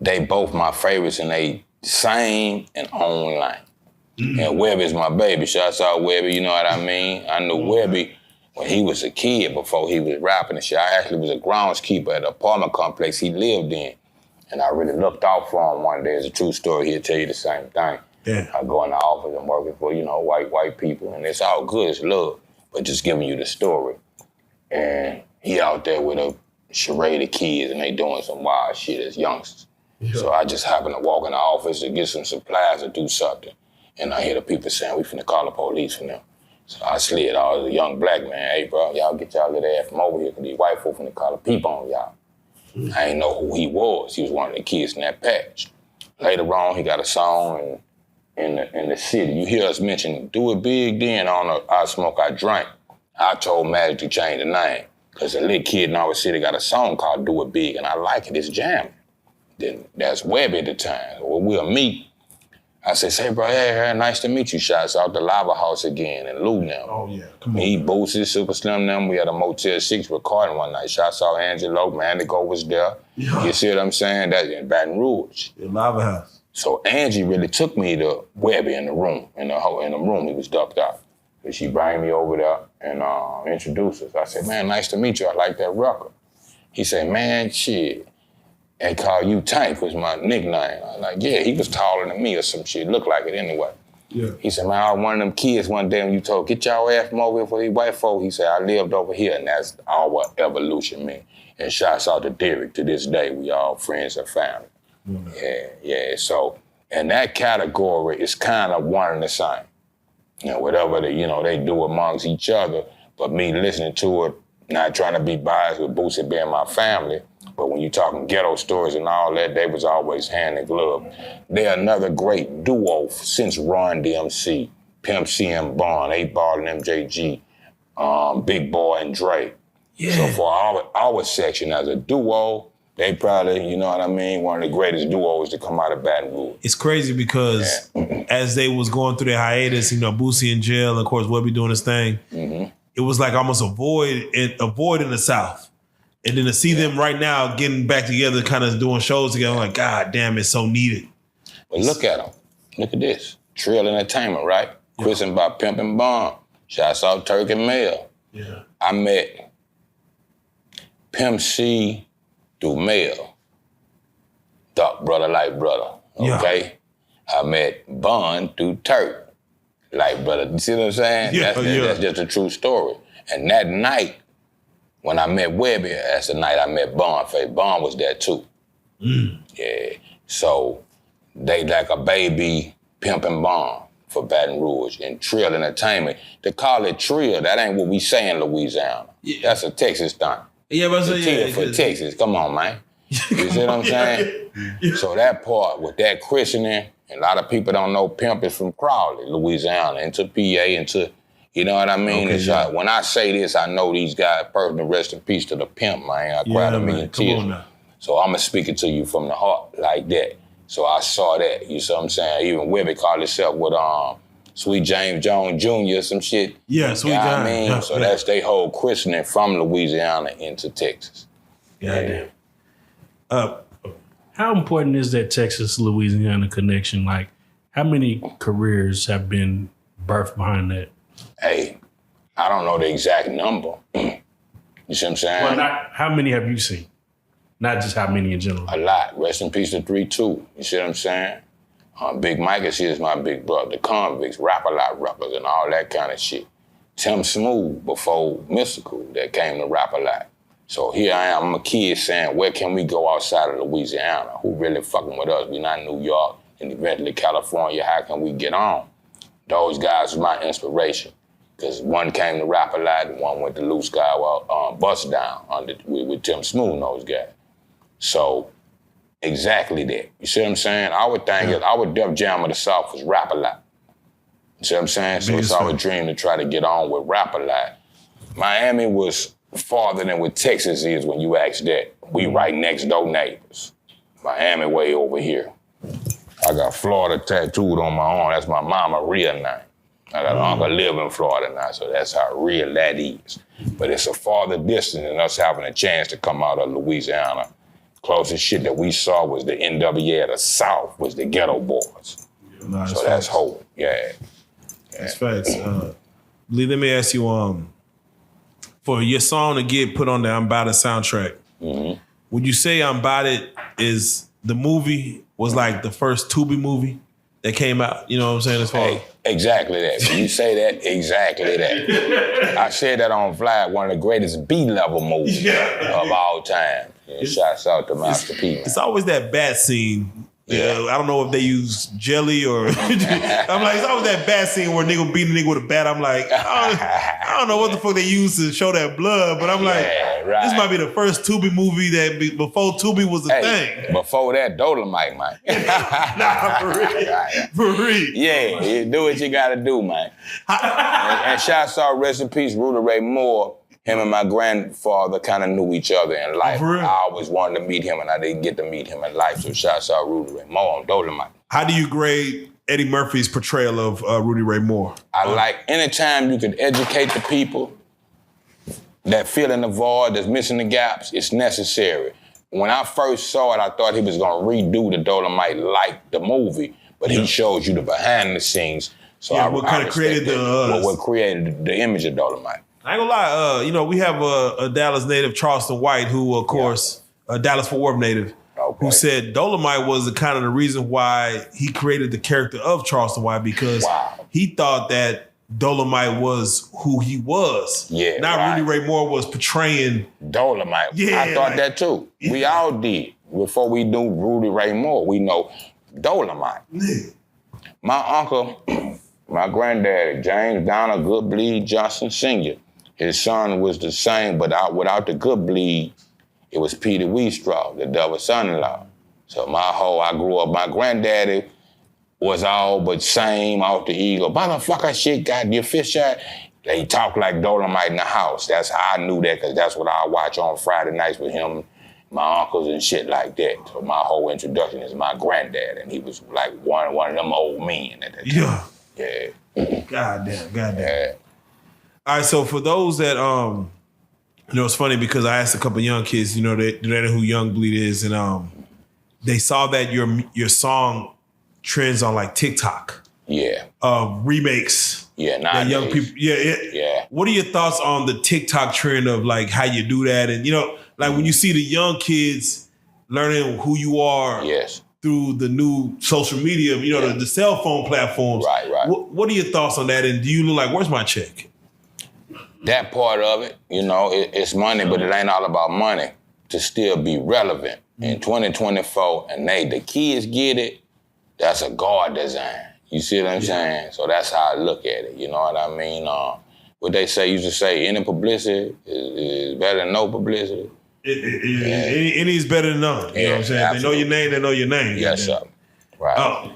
They both my favorites and they same and own line. And Webbie is my baby. Shouts out Webbie, you know what I mean? I knew Webbie when he was a kid before he was rapping and shit. I actually was a groundskeeper at an apartment complex he lived in. And I really looked out for him one day. It's a true story. He'll tell you the same thing. Yeah. I go in the office and working for, you know, white people, and it's all good, it's love, but just giving you the story. And he out there with a charade of kids, and they doing some wild shit as youngsters. Yeah. So I just happened to walk in the office to get some supplies or do something. And I hear the people saying, we finna call the police for them. So I slid, I was a young black man, hey bro, y'all get y'all little ass from over here, cause these white folk finna call the people on y'all. I didn't know who he was. He was one of the kids in that patch. Later on, he got a song in the city. You hear us mention, do it big then on I Smoke, I Drink. I told Magic to change the name because a little kid in our city got a song called Do It Big, and I like it, it's jamming. Then that's Webbie at the time. Well, we'll meet. I said, say, bro, hey, nice to meet you. Shouts out the Lava House again in Lou now. Oh, yeah. Come on. Me, Boosie, Super Slim them. We had a Motel 6 recording one night. Shouts out Angelo, Mandigo was there. Yeah. You see what I'm saying? That's in Baton Rouge. The Lava House. So Angie really took me to Webbie in the room. In the room, he was ducked out. So she brought me over there and introduced us. I said, man, nice to meet you. I like that record. He said, man, shit. And call you Tank was my nickname. I was like, yeah, he was taller than me or some shit. Looked like it anyway. Yeah. He said, man, I was one of them kids one day when you told, get y'all ass from over here for these white folk. He said, I lived over here, and that's all what evolution meant. And shouts out to Derek. To this day, we all friends and family. Yeah. So, in that category, it's kind of one and the same. You know, whatever they do amongst each other, but me listening to it, not trying to be biased with Boosie being my family, but when you're talking ghetto stories and all that, they was always hand in glove. They're another great duo since Run DMC, Pimp C and Bond, 8 Ball and MJG, Big Boy and Dre. Yeah. So for our section as a duo, they probably, you know what I mean, one of the greatest duos to come out of Baton Rouge. It's crazy because as they was going through their hiatus, you know, Boosie in jail, and of course, Webbie doing his thing, it was like almost a void in the South. And then to see them right now getting back together, kind of doing shows together, I'm like, God damn, it's so needed. But look at them. Look at this. Trill Entertainment, right? Yeah. Christened by Pimp and Bomb. Shouts out Turk and Mel. Yeah. I met Pimp C through Mel. Dark brother like brother. Okay? Yeah. I met Bond through Turk. Like brother. You see what I'm saying? Yeah, that's just a true story. And that night, when I met Webbie, that's the night I met Bond. Bond was there too. Yeah. So they like a baby Pimp and Bond for Baton Rouge and Trill Entertainment. To call it Trill, that ain't what we say in Louisiana. Yeah. That's a Texas thing. Yeah, but for Texas. Come on, man. You see what I'm saying? Yeah. So that part with that christening, a lot of people don't know Pimp is from Crowley, Louisiana, into PA, into you know what I mean? Okay, when I say this, I know these guys, personal rest in peace to the Pimp, man. I cried a million tears. So I'm going to speak it to you from the heart like that. So I saw that, you see what I'm saying? Even Webbie called himself with Sweet James Jones Jr., some shit. Yeah, Sweet James. I mean? Yeah, so that's their whole christening from Louisiana into Texas. Yeah. How important is that Texas-Louisiana connection? Like, how many careers have been birthed behind that? Hey, I don't know the exact number. You see what I'm saying? Well, how many have you seen? Not just how many in general. A lot. Rest in peace to 3-2. You see what I'm saying? Big Mike is here, is my big brother. The Convicts, Rap-A-Lot rappers and all that kind of shit. Tim Smooth before Mystikal that came to Rap-A-Lot. So here I am, I'm a kid saying, where can we go outside of Louisiana? Who really fucking with us? We not New York and eventually California. How can we get on? Those guys was my inspiration. Because one came to Rap-A-Lot and one went to Loose Sky Bust Down with Tim Smooth and those guys. So exactly that. You see what I'm saying? Our thing is, our Def Jam of the South was Rap a Lot. You see what I'm saying? So it's our dream to try to get on with Rap a Lot. Miami was farther than what Texas is when you ask that. We right next door neighbors. Miami way over here. I got Florida tattooed on my arm. That's my mama real name. I got an uncle live in Florida now, so that's how real that is. But it's a farther distance than us having a chance to come out of Louisiana. Closest shit that we saw was the NWA of the South, was the Ghetto Boys. No, so that's hope, yeah. That's facts. Lee, let me ask you, for your song to get put on the I'm About It soundtrack, would you say I'm About It is the movie was like the first Tubi movie that came out? You know what I'm saying? As far as exactly that. When you say that, exactly that. I said that on Fly, one of the greatest B-level movies of all time. Yeah, shouts out to Master P, man. It's always that bat scene. Yeah, I don't know if they use jelly or I'm like, it's always that bat scene where nigga beat a nigga with a bat. I'm like, I don't know what the fuck they use to show that blood, but I'm like, this might be the first Tubi movie that before Tubi was a thing. Before that, Dolemite, man. Nah, for real. For real. Yeah, you do what you gotta do, man. and shouts out, rest in peace, Rudy Ray Moore. Him and my grandfather kind of knew each other in life. I always wanted to meet him, and I didn't get to meet him in life. So shouts out Rudy Ray Moore on Dolemite. How do you grade Eddie Murphy's portrayal of Rudy Ray Moore? I like anytime you can educate the people that fill in the void, that's missing the gaps, it's necessary. When I first saw it, I thought he was going to redo the Dolemite like the movie, but he shows you the behind the scenes. So what kind of created what created the image of Dolemite. I ain't gonna lie, we have a Dallas native, Charleston White, who, of course, a Dallas-Fort Worth native, who said Dolemite was the kind of the reason why he created the character of Charleston White, because he thought that Dolemite was who he was. Yeah, Not Rudy Ray Moore was portraying Dolemite. Yeah, I thought that too. We all did. Before we knew Rudy Ray Moore, we know Dolemite. My uncle, my granddaddy, James Donald Good Bleed Johnson Sr., his son was the same, but without the good bleed, it was Peter Weestraw, the devil's son-in-law. So I grew up, my granddaddy was all but same off the eagle. Motherfucker shit got your fish shot. They talk like Dolemite in the house. That's how I knew that, because that's what I watch on Friday nights with him, my uncles and shit like that. So my whole introduction is my granddad, and he was like one of them old men at that time. Yeah. Goddamn. Yeah. All right, so for those that, it's funny because I asked a couple young kids, they know who Young Bleed is, and they saw that your song trends on like TikTok. Yeah. Remakes. Yeah, that young people. Yeah. What are your thoughts on the TikTok trend of like how you do that, and like when you see the young kids learning who you are? Yes. Through the new social media, the cell phone platforms. Right. What are your thoughts on that? And do you look like, where's my check? That part of it, it's money, but it ain't all about money to still be relevant. In 2024, and the kids get it, that's a God design. You see what I'm saying? So that's how I look at it, you know what I mean? What they used to say, any publicity is better than no publicity. Any is better than none. You know what I'm saying? Absolutely. They know your name, they know your name. Yes, sir. Right.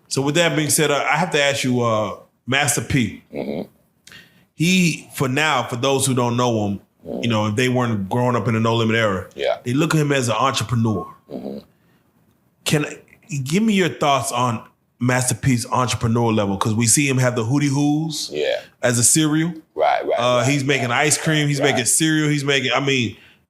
So with that being said, I have to ask you, Master P. Mm-hmm. He, for those who don't know him, if they weren't growing up in the No Limit era, they look at him as an entrepreneur. Mm-hmm. Give me your thoughts on Master P's entrepreneur level, because we see him have the Hootie Hoos as a cereal. Right. He's making ice cream. He's making cereal. He's making,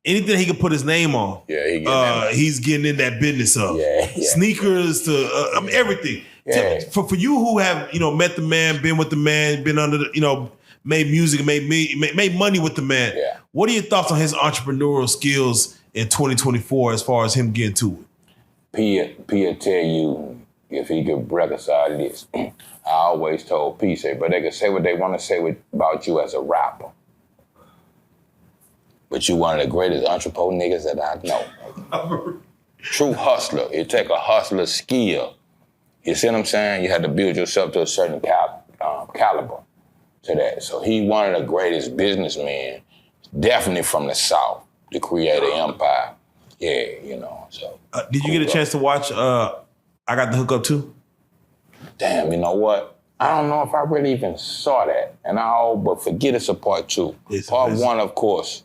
anything he can put his name on. Yeah, he's getting in that business of sneakers to everything. Yeah. For you who have met the man, been with the man, been under the made music, made money with the man. Yeah. What are your thoughts on his entrepreneurial skills in 2024 as far as him getting to it? P tell you if he could reconcile this. I always told P, but they can say what they want to say about you as a rapper. But you one of the greatest entrepreneur niggas that I know. True hustler. It take a hustler skill. You see what I'm saying? You had to build yourself to a certain caliber to that. So he one of the greatest businessmen, definitely from the South, to create an empire. Yeah, you know. So did you get a chance to watch I Got the Hook Up too? Damn, you know what? I don't know if I really even saw that. But forget it's a part 2. It's part amazing. 1, of course.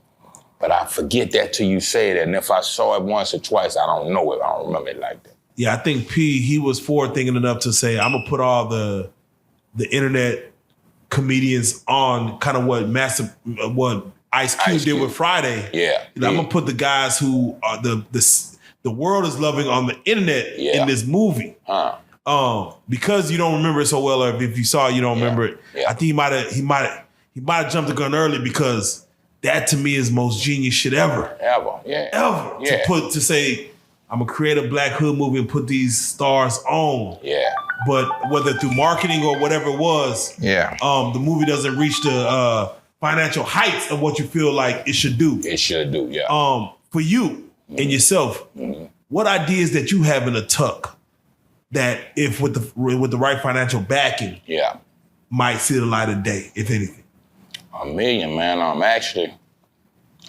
But I forget that till you say it. And if I saw it once or twice, I don't know it. I don't remember it like that. Yeah, I think P, he was forward thinking enough to say, I'm gonna put all the internet comedians on kind of what Ice Cube did with Friday. Yeah. I'm gonna put the guys who are the world is loving on the internet in this movie. Because you don't remember it so well, or if you saw it, you don't remember it. Yeah. I think he might have jumped the gun early because that to me is most genius shit ever. Ever. Yeah. To say, I'm gonna create a Black Hood movie and put these stars on. Yeah. But whether through marketing or whatever it was, the movie doesn't reach the financial heights of what you feel like it should do. It should do, yeah. For you and yourself, what ideas that you have in a tuck that if with the right financial backing, might see the light of day, if anything? A million, man. Actually,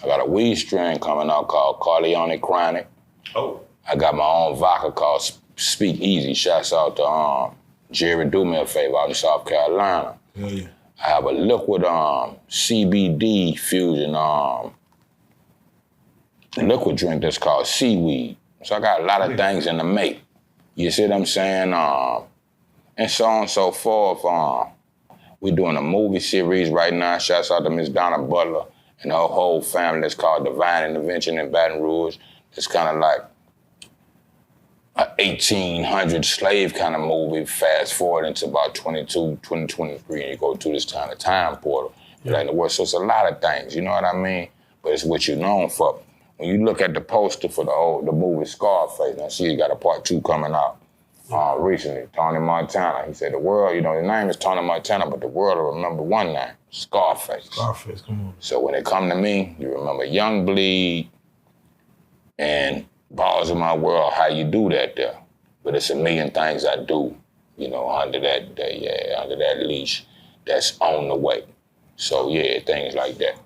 I got a weed strain coming out called Corleone Chronic. Oh. I got my own vodka called Speak Easy. Shouts out to Jerry Do Me a favor out in South Carolina. Hell yeah. I have a liquid CBD fusion liquid drink that's called Seaweed. So I got a lot of things in the make. You see what I'm saying? And so on and so forth. We're doing a movie series right now. Shouts out to Miss Donna Butler and her whole family. It's called Divine Intervention in Baton Rouge. It's kind of like an 1800 slave kind of movie. Fast forward into about 2023, and you go through this kind of time portal. Like the world. So it's a lot of things, you know what I mean? But it's what you're known for. When you look at the poster for the movie Scarface, now see you got a part 2 coming out recently, Tony Montana. He said the world, you know, the name is Tony Montana, but the world will remember one name, Scarface. Scarface, come on. So when it come to me, you remember Young Bleed and Balls of My World, how you do that there. But it's a million things I do, you know, under that leash that's on the way. So yeah, things like that.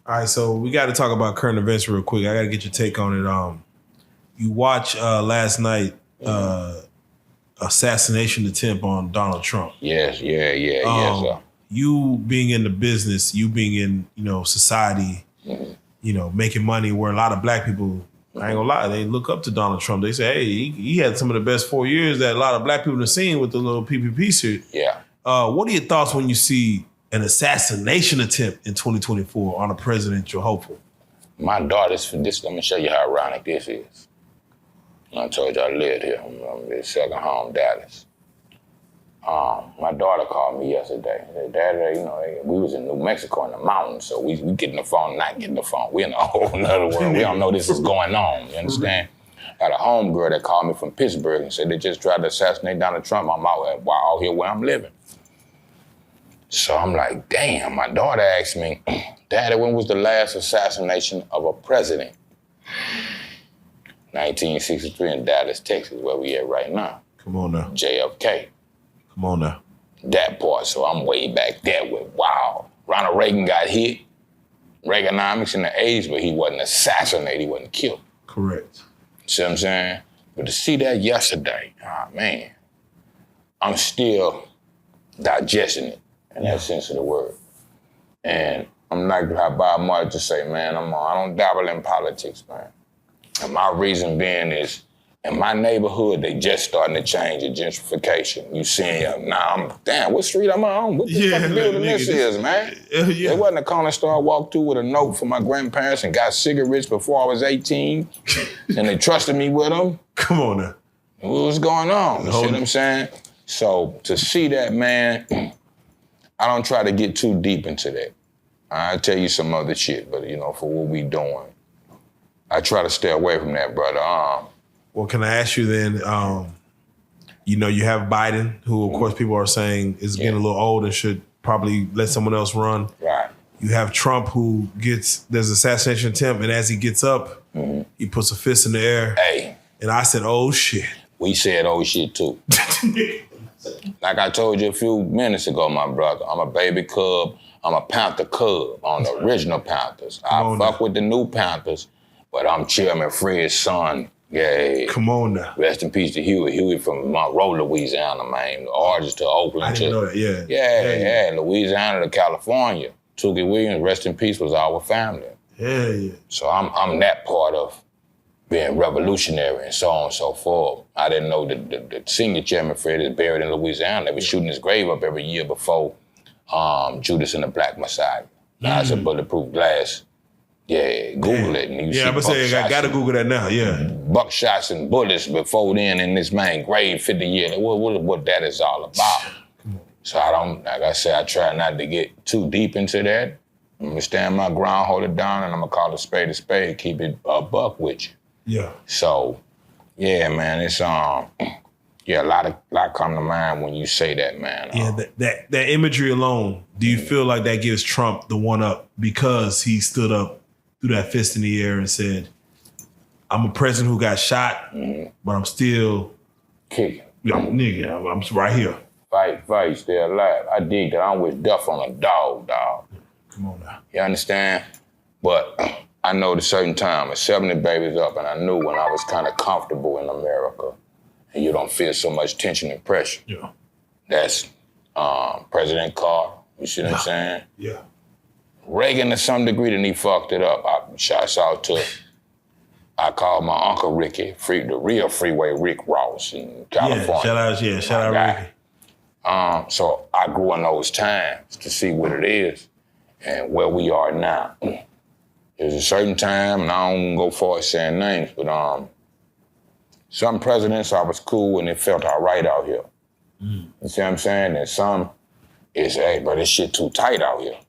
All right, so we got to talk about current events real quick. I got to get your take on it. You watched last night assassination attempt on Donald Trump. Yes, yes, sir. You being in the business, you being in, you know, society, you know, making money where a lot of Black people, I ain't gonna lie, they look up to Donald Trump. They say, hey, he had some of the best 4 years that a lot of Black people have seen with the little PPP suit. Yeah. What are your thoughts when you see an assassination attempt in 2024 on a presidential hopeful? My daughter's for this. Let me show you how ironic this is. I told you I lived here. I'm in second home, Dallas. My daughter called me yesterday. She said, Dad, you know, we was in New Mexico in the mountains, so we getting the phone, not getting the phone. We in a whole nother world. We don't know this is going on. You understand? Got a homegirl that called me from Pittsburgh and said they just tried to assassinate Donald Trump. I'm out here where I'm living. So I'm like, damn. My daughter asked me, Daddy, when was the last assassination of a president? 1963 in Dallas, Texas, where we at right now. Come on now. JFK. Come on now. That part, so I'm way back there with, wow. Ronald Reagan got hit, Reaganomics in the 80s, but he wasn't assassinated, he wasn't killed. Correct. See what I'm saying? But to see that yesterday, man, I'm still digesting it in that sense of the word. And I'm not how Bob Marley to say, man, I don't dabble in politics, man. And my reason being is, in my neighborhood, they just starting to change the gentrification. You seeing now, damn, what street am I on? What the fucking building this is, man? There wasn't a corner store I walked through with a note for my grandparents and got cigarettes before I was 18, and they trusted me with them. Come on now. What was going on? You see what I'm saying? So to see that, man, I don't try to get too deep into that. I'll tell you some other shit, but you know, for what we doing, I try to stay away from that, brother. Well, can I ask you then, you know, you have Biden, who, of course, people are saying is getting a little old and should probably let someone else run. Right. You have Trump, who there's an assassination attempt, and as he gets up, he puts a fist in the air. Hey. And I said, oh, shit. We said, oh, shit, too. Like I told you a few minutes ago, my brother, I'm a baby cub. I'm a Panther cub on the original Panthers. I fuck with the new Panthers, But I'm Chairman Fred's son. Yeah. Come on now. Rest in peace to Huey. Huey from Monroe, Louisiana, man. The artist to Oakland. I didn't know that, yeah. Yeah. Louisiana to California. Tookie Williams, rest in peace, was our family. Yeah. So I'm that part of being revolutionary and so on and so forth. I didn't know that the senior Chairman Fred is buried in Louisiana. They were shooting his grave up every year before Judas and the Black Messiah. Now it's a bulletproof glass. Yeah, Google it. And you see I'm gonna say, I gotta Google that now, yeah. Buckshots and bullets before then in this man grave 50 years. What that is all about. So I don't, like I said, I try not to get too deep into that. I'm gonna stand my ground, hold it down, and I'm gonna call a spade, keep it a buck with you. Yeah. So, yeah, man, it's a lot come to mind when you say that, man. Yeah, that imagery alone, do you feel like that gives Trump the one up because he stood up, threw that fist in the air and said, I'm a president who got shot, but I'm still kicking. Nigga, I'm right here. Fight, stay alive. I dig that. I don't wish death on a dog. Come on now. You understand? But I know at a certain time, at 70 babies up, and I knew when I was kind of comfortable in America, and you don't feel so much tension and pressure. Yeah. That's President Carter. You see what I'm saying? Yeah. Reagan, to some degree, then he fucked it up. Shouts out to, I called my Uncle Ricky, the real freeway Rick Ross in California. Shout out Ricky. So I grew in those times to see what it is and where we are now. There's a certain time, and I don't go far as saying names, but some presidents I was cool and it felt all right out here. You see what I'm saying? And some is, hey, but this shit too tight out here.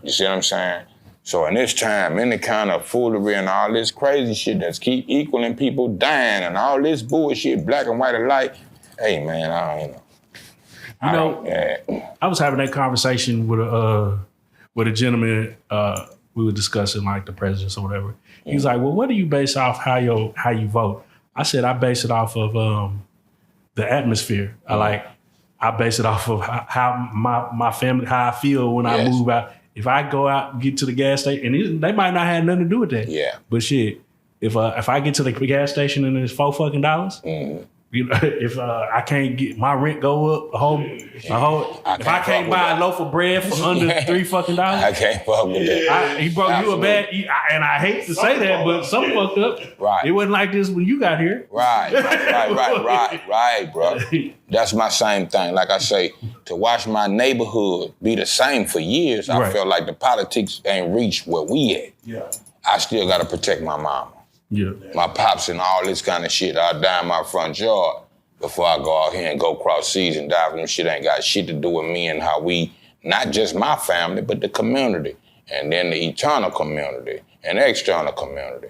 You see what I'm saying? So in this time, any kind of foolery and all this crazy shit that's keep equaling people dying and all this bullshit, black and white alike, hey man, I was having that conversation with a gentleman. We were discussing like the presidents or whatever. He was like, "Well, what do you base off how you vote?" I said, "I base it off of the atmosphere. I base it off of how my family, how I feel when I move out. If I go out and get to the gas station, and they might not have nothing to do with that. Yeah. But shit, if I get to the gas station and it's $4 you know, if I can't get my rent go up if I can't buy a loaf of bread for under $3 I can't fuck with that. He broke you a bad, and I hate to say that, but some fucked up. Right. It wasn't like this when you got here. Right, bro. That's my same thing. Like I say, to watch my neighborhood be the same for years, I felt like the politics ain't reached where we at. Yeah. I still gotta protect my mama. Yeah. My pops and all this kind of shit. I'll die in my front yard before I go out here and go cross seas and dive in them shit. Ain't got shit to do with me and how we, not just my family, but the community. And then the eternal community and external community.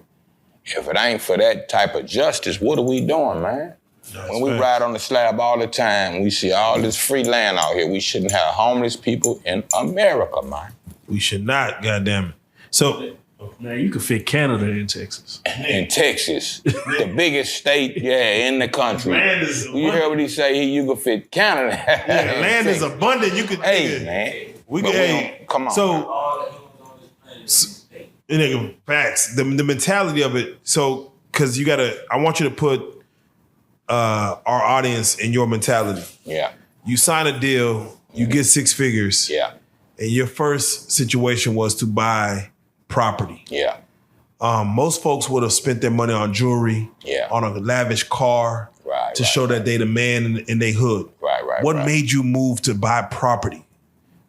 If it ain't for that type of justice, what are we doing, man? When we ride on the slab all the time, we see all this free land out here. We shouldn't have homeless people in America, man. We should not, goddamn it. So, man, you could fit Canada in Texas. In Texas, the biggest state, in the country. Land is you heard what he say? You could fit Canada. Land is abundant. You could. Hey, man. Come on. So, nigga, facts. The mentality of it. So, because I want you to put our audience in your mentality. Yeah. You sign a deal. You get 6 figures. Yeah. And your first situation was to buy property. Yeah. Most folks would have spent their money on jewelry, on a lavish car, to show that they the man in their hood. What made you move to buy property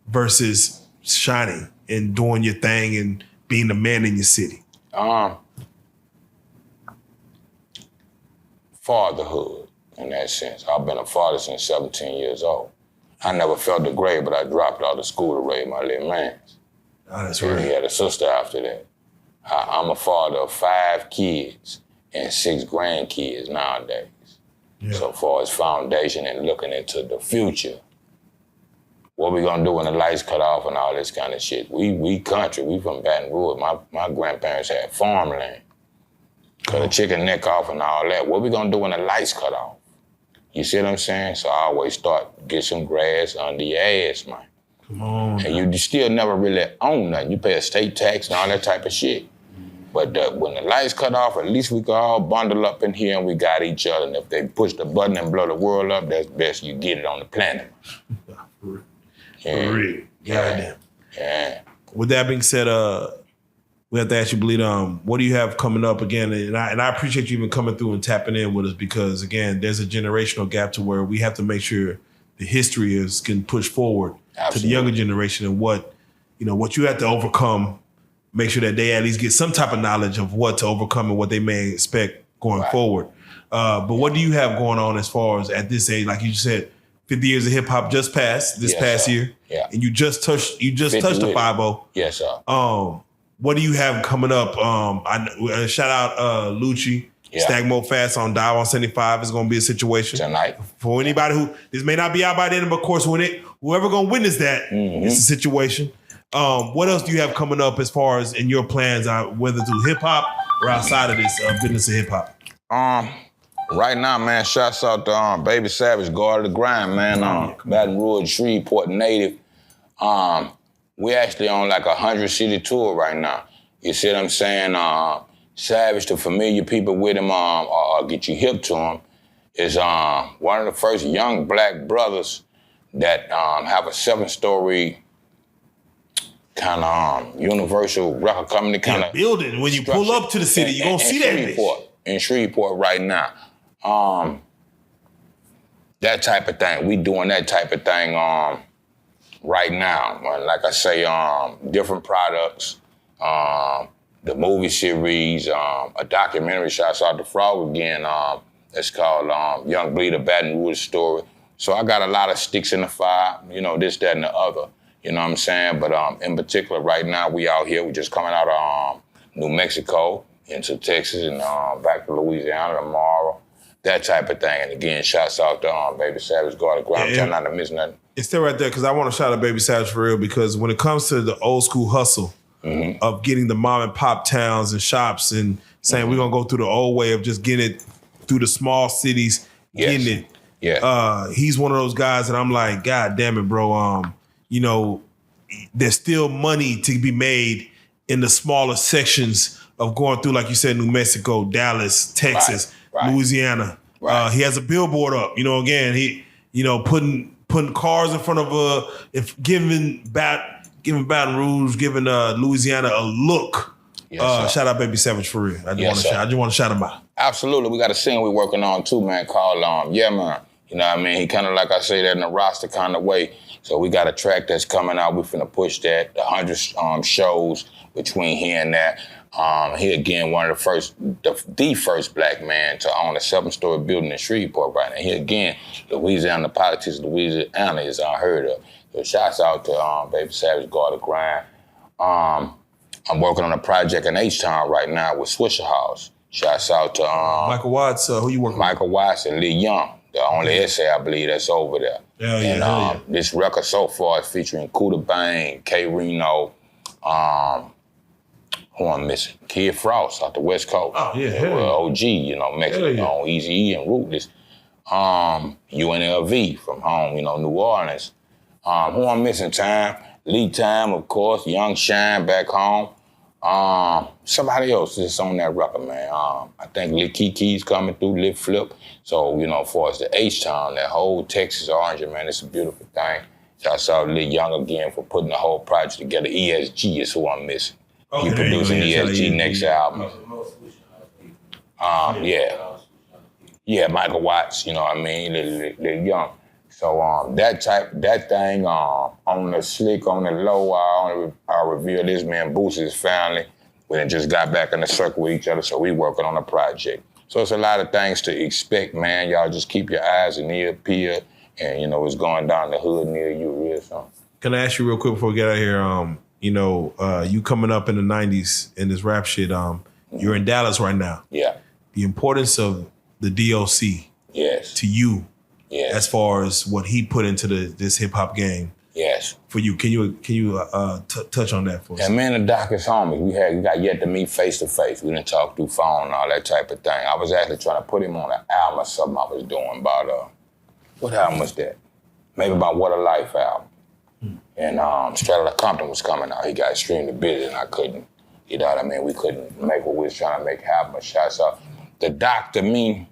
versus shining and doing your thing and being the man in your city? Fatherhood, in that sense. I've been a father since 17 years old. I never felt the grade, but I dropped out of school to raise my little man. Oh, that's And right. he had a sister after that. I'm a father of 5 kids and 6 grandkids nowadays. Yeah. So far as foundation and looking into the future, what we gonna do when the lights cut off and all this kind of shit? We country, we from Baton Rouge. My grandparents had farmland. Cut a chicken neck off and all that. What we gonna do when the lights cut off? You see what I'm saying? So I always get some grass under your ass, man. Come on. And you still never really own nothing. You pay a state tax and all that type of shit. But when the lights cut off, at least we could all bundle up in here and we got each other. And if they push the button and blow the world up, that's best you get it on the planet. For real. Yeah. For real. Goddamn. Yeah. With that being said, we have to ask you, Bleed, what do you have coming up again? And I appreciate you even coming through and tapping in with us because, again, there's a generational gap to where we have to make sure the history is getting pushed forward to the younger generation and what you have to overcome, make sure that they at least get some type of knowledge of what to overcome and what they may expect going forward. But what do you have going on as far as at this age? Like you said, 50 years of hip hop just passed this past year. Yeah. And you just touched the 5-0. Yes, sir. What do you have coming up? Shout out Lucci. Stagmo Fast on Dial 175 is going to be a situation. Tonight. For anybody who, this may not be out by then, but of course, whoever going to witness that, it's a situation. What else do you have coming up as far as in your plans, whether through hip hop or outside of this business of hip hop? Right now, man, shouts out to Baby Savage, Guard of the Grind, man. Baton Rouge, Shreveport native. We actually on like a 100-city tour right now. You see what I'm saying? Savage, the familiar people with him, or get you hip to him, is one of the first young black brothers that have a 7-story kind of universal record company kind of building. When you pull up to the city, you're going to see that bitch. In Shreveport right now. That type of thing. We doing that type of thing right now. Like I say, different products, the movie series, a documentary, shouts out to Frog again. It's called Young Bleeder Baton Rouge Story. So I got a lot of sticks in the fire, this, that, and the other. You know what I'm saying? But in particular, right now, we out here. We just coming out of New Mexico into Texas and back to Louisiana tomorrow. That type of thing. And again, shouts out to Baby Savage, Guard of the Grind. I'm trying not to miss nothing. It's still right there because I want to shout out Baby Savage for real because when it comes to the old school hustle of getting the mom and pop towns and shops and saying we're going to go through the old way of just getting it through the small cities, getting it. Yeah. He's one of those guys that I'm like, God damn it, bro. There's still money to be made in the smaller sections of going through, like you said, New Mexico, Dallas, Texas, Louisiana. He has a billboard up. Again, he, putting cars in front of giving Baton Rouge, giving Louisiana a look. Yes, shout out Baby Savage for real. I just want to shout him out. Absolutely. We got a scene we're working on too, man, called Yeah Man. You know what I mean? He kind of, like I say that in a roster kind of way. So we got a track that's coming out. We're finna push that. The 100 shows between here and there. He again one of the first black man to own a 7-story building in Shreveport right now. He again, Louisiana politics, Louisiana is unheard of. So shouts out to Baby Savage, Guard of the Grind. I'm working on a project in H-Town right now with Swisher House. Shouts out to Michael Watts. Who you working with? Michael Watts and Lee Young, the only essay I believe that's over there. This record so far is featuring Kuda Bang, K Reno, who I'm missing? Kid Frost out the West Coast. Oh, yeah. OG, Mexican, Easy E and Rootless. UNLV from home, New Orleans. Who I'm missing? Time. Lee Time, of course. Young Shine back home. Somebody else is on that record, man. I think Lil Kiki's coming through, Lil Flip. So, as far as the H-Town, that whole Texas Orange, man, it's a beautiful thing. Shouts out Lil Young again for putting the whole project together. ESG is who I'm missing. He producing ESG next album. Yeah, Michael Watts, Lil Young. So that thing on the slick, on the low, I'll reveal this man Boosie's family. We done just got back in the circle with each other, so we working on a project. So it's a lot of things to expect, man. Y'all just keep your eyes and ears peeled, and it's going down the hood near you real soon. Can I ask you real quick before we get out of here? You coming up in the 90s in this rap shit, you're in Dallas right now. Yeah. The importance of the DOC to you as far as what he put into this hip-hop game for you. Can you touch on that for us? Yeah, man, the Doc is homies. We got yet to meet face-to-face. We didn't talk through phone and all that type of thing. I was actually trying to put him on an album or something I was doing about, what album was that? Maybe about What a Life album. And Straight Outta Compton was coming out. He got extremely busy and I couldn't You know what I mean? We couldn't make what we was trying to make happen. But shots out. The Doc, to me,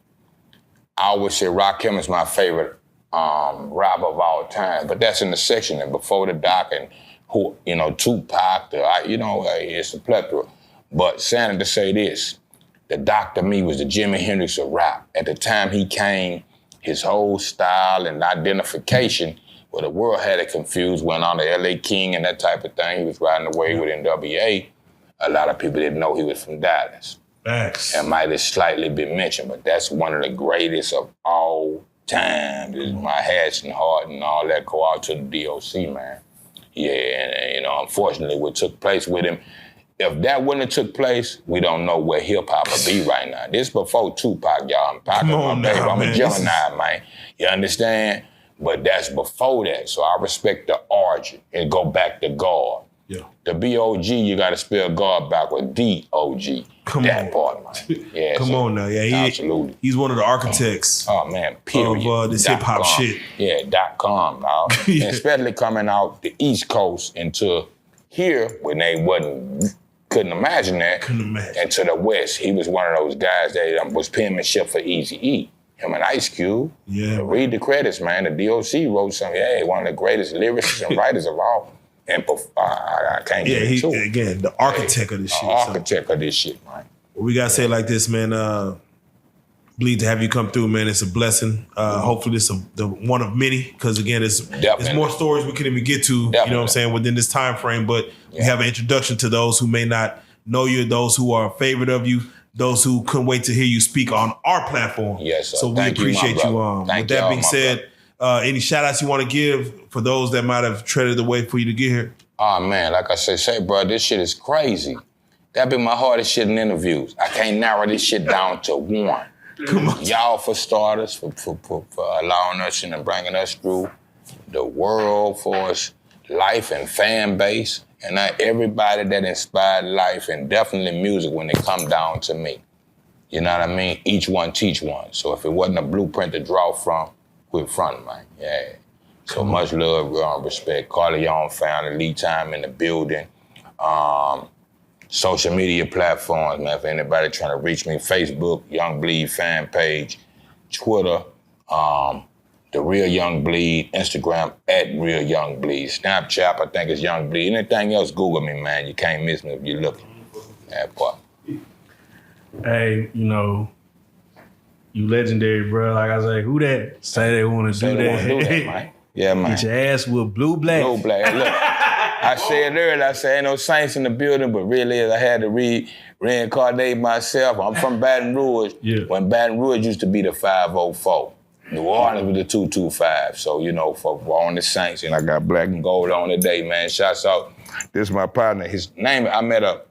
I always say Rakim is my favorite rapper of all time. But that's in the section. And before the Doc and who, you know, Tupac, it's a plethora. But saying to say this, the Doc to me was the Jimi Hendrix of rap. At the time he came, his whole style and identification, well, the world had it confused, went on to L.A. King and that type of thing. He was riding away with NWA. A lot of people didn't know he was from Dallas. Thanks. And might have slightly been mentioned, but that's one of the greatest of all time. My hats and heart and all that go out to the DOC, man. Yeah, and unfortunately what took place with him, if that wouldn't have took place, we don't know where hip-hop would be right now. This before Tupac, y'all. I'm a Gemini, man. You understand? But that's before that, so I respect the origin and go back to God. Yeah. The B-O-G, you got to spell God back with D-O-G. That part, man. Yeah, Come on now. Yeah, absolutely. He's one of the architects. Oh, man, period. Of this hip-hop shit. Yeah, .com, now. Yeah. And especially coming out the East Coast into here when they couldn't imagine that. And to the West, he was one of those guys that was penmanship for Eazy-E. Him and Ice Cube. Yeah. Read the credits, man. The DOC wrote something. Hey, one of the greatest lyricists and writers of all. And I can't get into it. Again, the architect of this shit. Architect of this shit, man. We gotta say it like this, man. Bleed to have you come through, man. It's a blessing. Hopefully this is the one of many, because again, there's more stories we can even get to, you know what I'm saying, within this time frame. But we have an introduction to those who may not know you, those who are a favorite of you, those who couldn't wait to hear you speak on our platform. Yes, sir. So we appreciate you. With that being said, any shout outs you want to give for those that might have treaded the way for you to get here? Oh man, like I say, bro, this shit is crazy. That been my hardest shit in interviews. I can't narrow this shit down to one. Come on. Y'all for starters, for allowing us and bringing us through the world for us, life and fan base, and not everybody that inspired life and definitely music when they come down to me. You know what I mean? Each one teach one. So if it wasn't a blueprint to draw from, we're front, man. Yeah. So much love, respect. Corleone family, lead time in the building. Social media platforms, man, for anybody trying to reach me, Facebook, Young Bleed fan page, Twitter, The Real Young Bleed, Instagram, @Real Young Bleed, Snapchat, I think it's Young Bleed. Anything else, Google me, man. You can't miss me if you're looking. That part. Hey, you legendary, bro. Like I say, who that? Say they want to do that. Man. Yeah, man. Get your ass with blue black. Blue black. Look, I said earlier, ain't no saints in the building, but really I had to reincarnate myself. I'm from Baton Rouge. Yeah. When Baton Rouge used to be the 504. New Orleans was the 225. So, for on the Saints, and I got black and gold on today, man. Shouts out. This is my partner. His name, I met a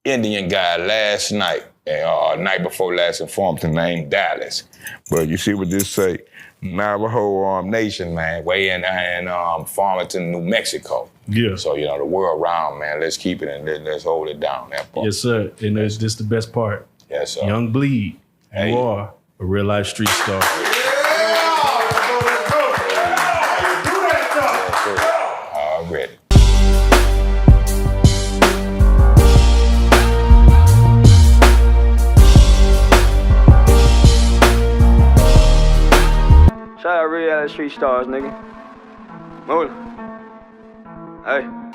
Indian guy last night, night before last in Farmington, named Dallas. But you see what this say? Navajo Nation, man, way in Farmington, New Mexico. Yeah. So, the world round, man, let's keep it and let's hold it down, that part. Yes, sir. And this the best part. Yes, sir. Young Bleed, Hey. you are a real life street star. Already. Shout out Reallyfe Street Stars, nigga. Move it. Hey.